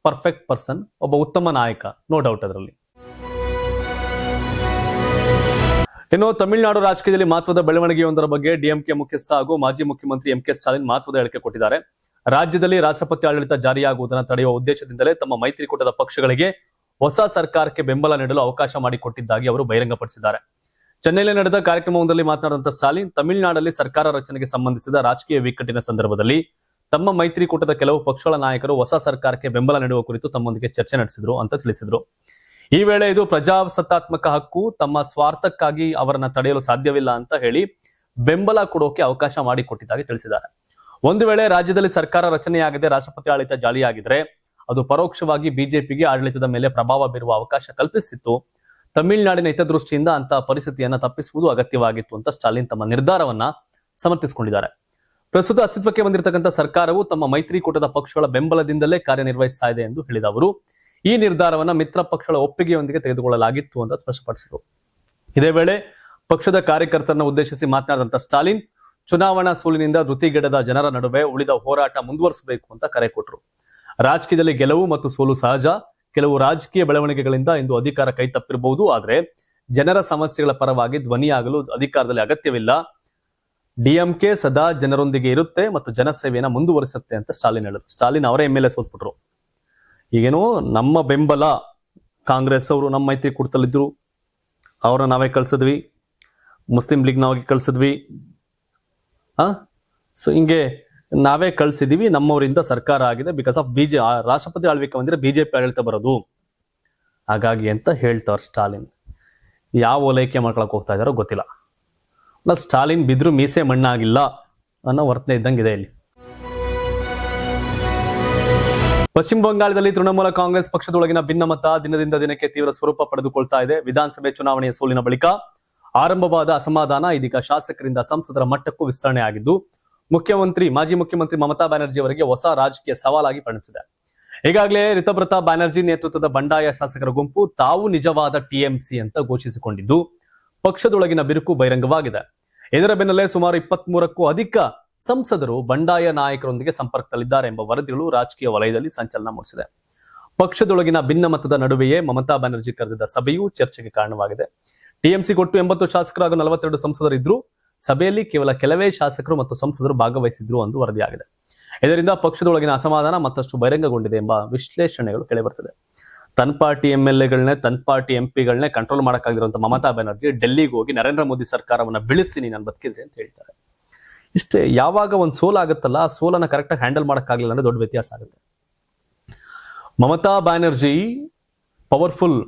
ಪರ್ಫೆಕ್ಟ್ ಪರ್ಸನ್, ಒಬ್ಬ ಉತ್ತಮ ನಾಯಕ, ನೋ ಡೌಟ್ ಅದರಲ್ಲಿ. ಇನ್ನು ತಮಿಳುನಾಡು ರಾಜಕೀಯದಲ್ಲಿ ಮಹತ್ವದ ಬೆಳವಣಿಗೆಯೊಂದರ ಬಗ್ಗೆ DMK ಮುಖ್ಯಸ್ಥ ಹಾಗೂ ಮಾಜಿ ಮುಖ್ಯಮಂತ್ರಿ MK ಸ್ಟಾಲಿನ್ ಮಹತ್ವದ ಹೇಳಿಕೆ ಕೊಟ್ಟಿದ್ದಾರೆ. ರಾಜ್ಯದಲ್ಲಿ ರಾಷ್ಟ್ರಪತಿ ಆಡಳಿತ ಜಾರಿಯಾಗುವುದನ್ನು ತಡೆಯುವ ಉದ್ದೇಶದಿಂದಲೇ ತಮ್ಮ ಮೈತ್ರಿಕೂಟದ ಪಕ್ಷಗಳಿಗೆ ಹೊಸ ಸರ್ಕಾರಕ್ಕೆ ಬೆಂಬಲ ನೀಡಲು ಅವಕಾಶ ಮಾಡಿಕೊಟ್ಟಿದ್ದಾಗಿ ಅವರು ಬಹಿರಂಗಪಡಿಸಿದ್ದಾರೆ. ಚೆನ್ನೈನಲ್ಲಿ ನಡೆದ ಕಾರ್ಯಕ್ರಮವೊಂದರಲ್ಲಿ ಮಾತನಾಡಿದಂತ ಸ್ಟಾಲಿನ್, ತಮಿಳುನಾಡಲ್ಲಿ ಸರ್ಕಾರ ರಚನೆಗೆ ಸಂಬಂಧಿಸಿದ ರಾಜಕೀಯ ಬಿಕ್ಕಟ್ಟಿನ ಸಂದರ್ಭದಲ್ಲಿ ತಮ್ಮ ಮೈತ್ರಿಕೂಟದ ಕೆಲವು ಪಕ್ಷಗಳ ನಾಯಕರು ಹೊಸ ಸರ್ಕಾರಕ್ಕೆ ಬೆಂಬಲ ನೀಡುವ ಕುರಿತು ತಮ್ಮೊಂದಿಗೆ ಚರ್ಚೆ ನಡೆಸಿದ್ರು ಅಂತ ತಿಳಿಸಿದ್ರು. ಈ ವೇಳೆ ಇದು ಪ್ರಜಾಸತ್ತಾತ್ಮಕ ಹಕ್ಕು, ತಮ್ಮ ಸ್ವಾರ್ಥಕ್ಕಾಗಿ ಅವರನ್ನ ತಡೆಯಲು ಸಾಧ್ಯವಿಲ್ಲ ಅಂತ ಹೇಳಿ ಬೆಂಬಲ ಕೊಡೋಕೆ ಅವಕಾಶ ಮಾಡಿಕೊಟ್ಟಿದ್ದಾಗಿ ತಿಳಿಸಿದ್ದಾರೆ. ಒಂದು ವೇಳೆ ರಾಜ್ಯದಲ್ಲಿ ಸರ್ಕಾರ ರಚನೆಯಾಗದೆ ರಾಷ್ಟ್ರಪತಿ ಆಡಳಿತ ಜಾರಿಯಾಗಿದ್ರೆ ಅದು ಪರೋಕ್ಷವಾಗಿ ಬಿಜೆಪಿಗೆ ಆಡಳಿತದ ಮೇಲೆ ಪ್ರಭಾವ ಬೀರುವ ಅವಕಾಶ ಕಲ್ಪಿಸಿತ್ತು. ತಮಿಳುನಾಡಿನ ಹಿತದೃಷ್ಟಿಯಿಂದ ಅಂತಹ ಪರಿಸ್ಥಿತಿಯನ್ನ ತಪ್ಪಿಸುವುದು ಅಗತ್ಯವಾಗಿತ್ತು ಅಂತ ಸ್ಟಾಲಿನ್ ತಮ್ಮ ನಿರ್ಧಾರವನ್ನ ಸಮರ್ಥಿಸಿಕೊಂಡಿದ್ದಾರೆ. ಪ್ರಸ್ತುತ ಅಸ್ತಿತ್ವಕ್ಕೆ ಬಂದಿರತಕ್ಕಂಥ ಸರ್ಕಾರವು ತಮ್ಮ ಮೈತ್ರಿಕೂಟದ ಪಕ್ಷಗಳ ಬೆಂಬಲದಿಂದಲೇ ಕಾರ್ಯನಿರ್ವಹಿಸ್ತಾ ಇದೆ ಎಂದು ಹೇಳಿದ ಅವರು, ಈ ನಿರ್ಧಾರವನ್ನ ಮಿತ್ರ ಪಕ್ಷಗಳ ಒಪ್ಪಿಗೆಯೊಂದಿಗೆ ತೆಗೆದುಕೊಳ್ಳಲಾಗಿತ್ತು ಅಂತ ಸ್ಪಷ್ಟಪಡಿಸಿದರು. ಇದೇ ವೇಳೆ ಪಕ್ಷದ ಕಾರ್ಯಕರ್ತರನ್ನ ಉದ್ದೇಶಿಸಿ ಮಾತನಾಡಿದಂತ ಸ್ಟಾಲಿನ್, ಚುನಾವಣಾ ಸೋಲಿನಿಂದ ಧೃತಿಗೆಡದ ಜನರ ನಡುವೆ ಉಳಿದ ಹೋರಾಟ ಮುಂದುವರಿಸಬೇಕು ಅಂತ ಕರೆ ಕೊಟ್ಟರು. ರಾಜಕೀಯದಲ್ಲಿ ಗೆಲುವು ಮತ್ತು ಸೋಲು ಸಹಜ. ಕೆಲವು ರಾಜಕೀಯ ಬೆಳವಣಿಗೆಗಳಿಂದ ಇಂದು ಅಧಿಕಾರ ಕೈ ತಪ್ಪಿರಬಹುದು, ಆದ್ರೆ ಜನರ ಸಮಸ್ಯೆಗಳ ಪರವಾಗಿ ಧ್ವನಿಯಾಗಲು ಅಧಿಕಾರದಲ್ಲಿ ಅಗತ್ಯವಿಲ್ಲ. DMK ಸದಾ ಜನರೊಂದಿಗೆ ಇರುತ್ತೆ ಮತ್ತು ಜನಸೇವೆಯನ್ನ ಮುಂದುವರಿಸುತ್ತೆ ಅಂತ ಸ್ಟಾಲಿನ್ ಹೇಳಿದ್ರು. ಸ್ಟಾಲಿನ್ ಅವರೇ MLA ಸೋತ್ಬಿಟ್ರು. ಈಗೇನು ನಮ್ಮ ಬೆಂಬಲ ಕಾಂಗ್ರೆಸ್ ಅವರು ನಮ್ಮ ಮೈತ್ರಿಕೂಟದಲ್ಲಿದ್ರು, ಅವ್ರನ್ನ ನಾವೇ ಕಳ್ಸಿದ್ವಿ, ಮುಸ್ಲಿಂ ಲೀಗ್ ನಾವಾಗಿ ಕಳ್ಸಿದ್ವಿ. ಸೊ ಹಿಂಗೆ ನಾವೇ ಕಳ್ಸಿದೀವಿ, ನಮ್ಮವರಿಂದ ಸರ್ಕಾರ ಆಗಿದೆ, ಬಿಕಾಸ್ ಆಫ್ ರಾಷ್ಟ್ರಪತಿ ಆಳ್ವಿಕೆ ಬಂದಿದ್ರೆ ಬಿಜೆಪಿ ಆಡಳಿತ ಬರೋದು, ಹಾಗಾಗಿ ಅಂತ ಹೇಳ್ತಾವ್ರ ಸ್ಟಾಲಿನ್. ಯಾವ ಓಲೈಕೆ ಮಾಡ್ಕೊಳಕ್ ಹೋಗ್ತಾ ಇದಾರೋ ಗೊತ್ತಿಲ್ಲ. ಸ್ಟಾಲಿನ್ ಬಿದ್ರು ಮೀಸೆ ಮಣ್ಣಾಗಿಲ್ಲ ಅನ್ನೋ ವರ್ತನೆ ಇದ್ದಂಗಿದೆ ಇಲ್ಲಿ. ಪಶ್ಚಿಮ ಬಂಗಾಳದಲ್ಲಿ ತೃಣಮೂಲ ಕಾಂಗ್ರೆಸ್ ಪಕ್ಷದೊಳಗಿನ ಭಿನ್ನಮತ ದಿನದಿಂದ ದಿನಕ್ಕೆ ತೀವ್ರ ಸ್ವರೂಪ ಪಡೆದುಕೊಳ್ತಾ ಇದೆ. ವಿಧಾನಸಭೆ ಚುನಾವಣೆಯ ಸೋಲಿನ ಬಳಿಕ ಆರಂಭವಾದ ಅಸಮಾಧಾನ ಇದೀಗ ಶಾಸಕರಿಂದ ಸಂಸದರ ಮಟ್ಟಕ್ಕೂ ವಿಸ್ತರಣೆ ಆಗಿದ್ದು, ಮಾಜಿ ಮುಖ್ಯಮಂತ್ರಿ ಮಮತಾ ಬ್ಯಾನರ್ಜಿ ಅವರಿಗೆ ಹೊಸ ರಾಜಕೀಯ ಸವಾಲಾಗಿ ಪರಿಣಮಿಸಿದೆ. ಈಗಾಗಲೇ ರಿತಬ್ರತ ಬ್ಯಾನರ್ಜಿ ನೇತೃತ್ವದ ಬಂಡಾಯ ಶಾಸಕರ ಗುಂಪು ತಾವು ನಿಜವಾದ TMC ಅಂತ ಘೋಷಿಸಿಕೊಂಡಿದ್ದು, ಪಕ್ಷದೊಳಗಿನ ಬಿರುಕು ಬಹಿರಂಗವಾಗಿದೆ. ಇದರ ಬೆನ್ನಲ್ಲೇ ಸುಮಾರು 23ಕ್ಕೂ ಅಧಿಕ ಸಂಸದರು ಬಂಡಾಯ ನಾಯಕರೊಂದಿಗೆ ಸಂಪರ್ಕದಲ್ಲಿದ್ದಾರೆ ಎಂಬ ವರದಿಗಳು ರಾಜಕೀಯ ವಲಯದಲ್ಲಿ ಸಂಚಲನ ಮೂಡಿಸಿದೆ. ಪಕ್ಷದೊಳಗಿನ ಭಿನ್ನಮತದ ನಡುವೆಯೇ ಮಮತಾ ಬ್ಯಾನರ್ಜಿ ಕರೆದಿದ್ದ ಸಭೆಯೂ ಚರ್ಚೆಗೆ ಕಾರಣವಾಗಿದೆ. TMC ಕೊಟ್ಟು 80 ಶಾಸಕರು ಹಾಗೂ 42 ಸಂಸದರಿದ್ರು. ಸಭೆಯಲ್ಲಿ ಕೇವಲ ಕೆಲವೇ ಶಾಸಕರು ಮತ್ತು ಸಂಸದರು ಭಾಗವಹಿಸಿದ್ರು ಎಂದು ವರದಿಯಾಗಿದೆ. ಇದರಿಂದ ಪಕ್ಷದೊಳಗಿನ ಅಸಮಾಧಾನ ಮತ್ತಷ್ಟು ಬಹಿರಂಗಗೊಂಡಿದೆ ಎಂಬ ವಿಶ್ಲೇಷಣೆಗಳು ಕೇಳಿಬರ್ತದೆ. ತನ್ನ ಪಾರ್ಟಿ MLAಗಳನ್ನೇ, ತನ್ನ ಪಾರ್ಟಿ MPಗಳನ್ನೇ ಕಂಟ್ರೋಲ್ ಮಾಡಕ್ಕಾಗಿರುವಂತ ಮಮತಾ ಬ್ಯಾನರ್ಜಿ ಡೆಲ್ಲಿಗೆ ಹೋಗಿ ನರೇಂದ್ರ ಮೋದಿ ಸರ್ಕಾರವನ್ನ ಬೀಳಿಸ್ತೀನಿ ನಾನು ಬದುಕಿದ್ರೆ ಅಂತ ಹೇಳ್ತಾರೆ. ಇಷ್ಟೇ. ಯಾವಾಗ ಒಂದು ಸೋಲಾಗುತ್ತಲ್ಲ, ಆ ಸೋಲನ್ನ ಕರೆಕ್ಟಾಗಿ ಹ್ಯಾಂಡಲ್ ಮಾಡೋಕ್ಕಾಗಲಿಲ್ಲ ಅಂದ್ರೆ ದೊಡ್ಡ ವ್ಯತ್ಯಾಸ ಆಗುತ್ತೆ. ಮಮತಾ ಬ್ಯಾನರ್ಜಿ ಪವರ್ಫುಲ್.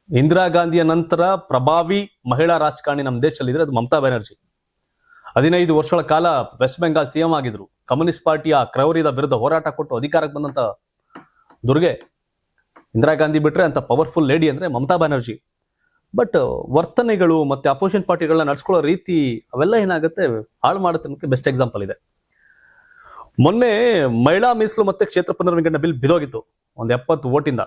ಇಂದಿರಾ ಗಾಂಧಿಯ ನಂತರ ಪ್ರಭಾವಿ ಮಹಿಳಾ ರಾಜಕಾರಣಿ ನಮ್ಮ ದೇಶದಲ್ಲಿ ಇದ್ರೆ ಅದು ಮಮತಾ ಬ್ಯಾನರ್ಜಿ. 15 ವರ್ಷಗಳ ಕಾಲ ವೆಸ್ಟ್ ಬೆಂಗಾಲ್ ಸಿಎಂ ಆಗಿದ್ರು. ಕಮ್ಯುನಿಸ್ಟ್ ಪಾರ್ಟಿಯ ಕ್ರೌರ್ಯದ ವಿರುದ್ಧ ಹೋರಾಟ ಕೊಟ್ಟು ಅಧಿಕಾರಕ್ಕೆ ಬಂದಂತ ದುರ್ಗೆ ಇಂದಿರಾ ಗಾಂಧಿ ಬಿಟ್ರೆ ಅಂತ ಪವರ್ಫುಲ್ ಲೇಡಿ ಅಂದ್ರೆ ಮಮತಾ ಬ್ಯಾನರ್ಜಿ. ಬಟ್ ವರ್ತನೆಗಳು ಮತ್ತೆ ಅಪೋಸಿಷನ್ ಪಾರ್ಟಿಗಳನ್ನ ನಡ್ಸ್ಕೊಳ್ಳೋ ರೀತಿ ಅವೆಲ್ಲ ಏನಾಗುತ್ತೆ, ಹಾಳು ಮಾಡುತ್ತೆ ಅನ್ನೋಕ್ಕೆ ಬೆಸ್ಟ್ ಎಕ್ಸಾಂಪಲ್ ಇದೆ. ಮೊನ್ನೆ ಮಹಿಳಾ ಮೀಸಲು ಮತ್ತೆ ಕ್ಷೇತ್ರ ಪುನರ್ವಿಂಗಡಣೆ ಬಿಲ್ ಬಿದೋಗಿತ್ತು ಒಂದು 70 ವೋಟಿಂದ.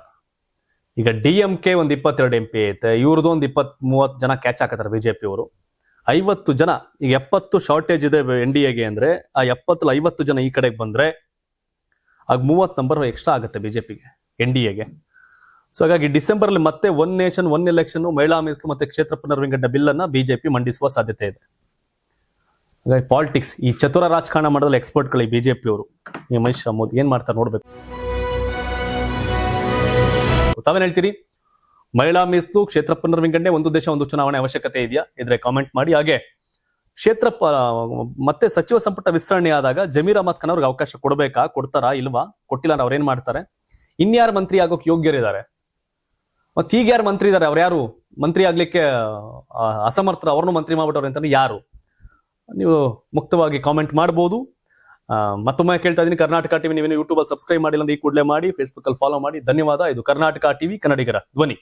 ಈಗ DMK ಒಂದು 22 MP ಐತೆ, ಇವ್ರದ್ದು ಒಂದು 20-30 ಜನ ಕ್ಯಾಚ್ ಹಾಕತಾರೆ ಬಿಜೆಪಿ ಅವರು. 50 ಜನ, ಈಗ 70 ಶಾರ್ಟೇಜ್ ಇದೆ NDAಗೆ ಅಂದ್ರೆ ಆ 70 50 ಜನ ಈ ಕಡೆಗೆ ಬಂದ್ರೆ ಆಗ 30 ನಂಬರ್ ಎಕ್ಸ್ಟ್ರಾ ಆಗುತ್ತೆ ಬಿಜೆಪಿಗೆ, NDAಗೆ. ಸೊ ಹಾಗಾಗಿ ಡಿಸೆಂಬರ್ ಅಲ್ಲಿ ಮತ್ತೆ ಒನ್ ನೇಷನ್ ಒನ್ ಎಲೆಕ್ಷನ್ ಮಹಿಳಾ ಮೀಸಲು ಮತ್ತೆ ಕ್ಷೇತ್ರ ಪುನರ್ವಿಂಗಡಣೆ ಬಿಲ್ ಅನ್ನ ಬಿಜೆಪಿ ಮಂಡಿಸುವ ಸಾಧ್ಯತೆ ಇದೆ. ಹಾಗಾಗಿ ಪಾಲಿಟಿಕ್ಸ್, ಈ ಚತುರ ರಾಜಕಾರಣ ಮಾಡೋದ್ರಲ್ಲಿ ಎಕ್ಸ್ಪರ್ಟ್ಗಳು ಈ ಬಿಜೆಪಿ ಅವರು. ಈ ಮನುಷ್ಯ ಮೋದಿ ಏನ್ ಮಾಡ್ತಾರೆ ನೋಡ್ಬೇಕು. ತಾವೇನ್ ಹೇಳ್ತೀರಿ? ಮಹಿಳಾ ಮೀಸಲು ಕ್ಷೇತ್ರ ಪುನರ್ವಿಂಗಡಣೆ ಒಂದು ದೇಶ ಒಂದು ಚುನಾವಣೆ ಅವಶ್ಯಕತೆ ಇದೆಯಾ ಇದ್ರೆ ಕಾಮೆಂಟ್ ಮಾಡಿ. ಹಾಗೆ ಮತ್ತೆ ಸಚಿವ ಸಂಪುಟ ವಿಸ್ತರಣೆ ಆದಾಗ ಜಮೀರ್ ಅಹಮದ್ ಖಾನ್ ಅವ್ರಿಗೆ ಅವಕಾಶ ಕೊಡ್ಬೇಕಾ, ಕೊಡ್ತಾರಾ ಇಲ್ವಾ, ಕೊಟ್ಟಿಲ್ಲ ಅವ್ರೇನ್ ಮಾಡ್ತಾರೆ, ಇನ್ಯಾರು ಮಂತ್ರಿ ಆಗೋಕೆ ಯೋಗ್ಯರಿದ್ದಾರೆ, ಮತ್ತೆ ಈಗ ಯಾರು ಮಂತ್ರಿ ಇದ್ದಾರೆ, ಅವ್ರು ಯಾರು ಮಂತ್ರಿ ಆಗ್ಲಿಕ್ಕೆ ಅಸಮರ್ಥರು, ಅವ್ರನ್ನು ಮಂತ್ರಿ ಮಾಡ್ಬಿಟ್ಟವ್ರೆ ಅಂತಾನೆ ಯಾರು, ನೀವು ಮುಕ್ತವಾಗಿ ಕಾಮೆಂಟ್ ಮಾಡಬಹುದು. ಮತ್ತೊಮ್ಮೆ ಕೇಳ್ತಾ ಇದೀನಿ, ಕರ್ನಾಟಕ ಟಿವಿ ನೀವೇನು ಯೂಟ್ಯೂಬ್ ಅಲ್ಲಿ ಸಬ್ಸ್ಕ್ರೈಬ್ ಮಾಡಿಲ್ಲ ಅಂದ್ರೆ ಈ ಕೂಡಲೇ ಮಾಡಿ, ಫೇಸ್ಬುಕ್ ಅಲ್ಲಿ ಫಾಲೋ ಮಾಡಿ. ಧನ್ಯವಾದ. ಇದು ಕರ್ನಾಟಕ ಟಿವಿ, ಕನ್ನಡಿಗರ ಧ್ವನಿ.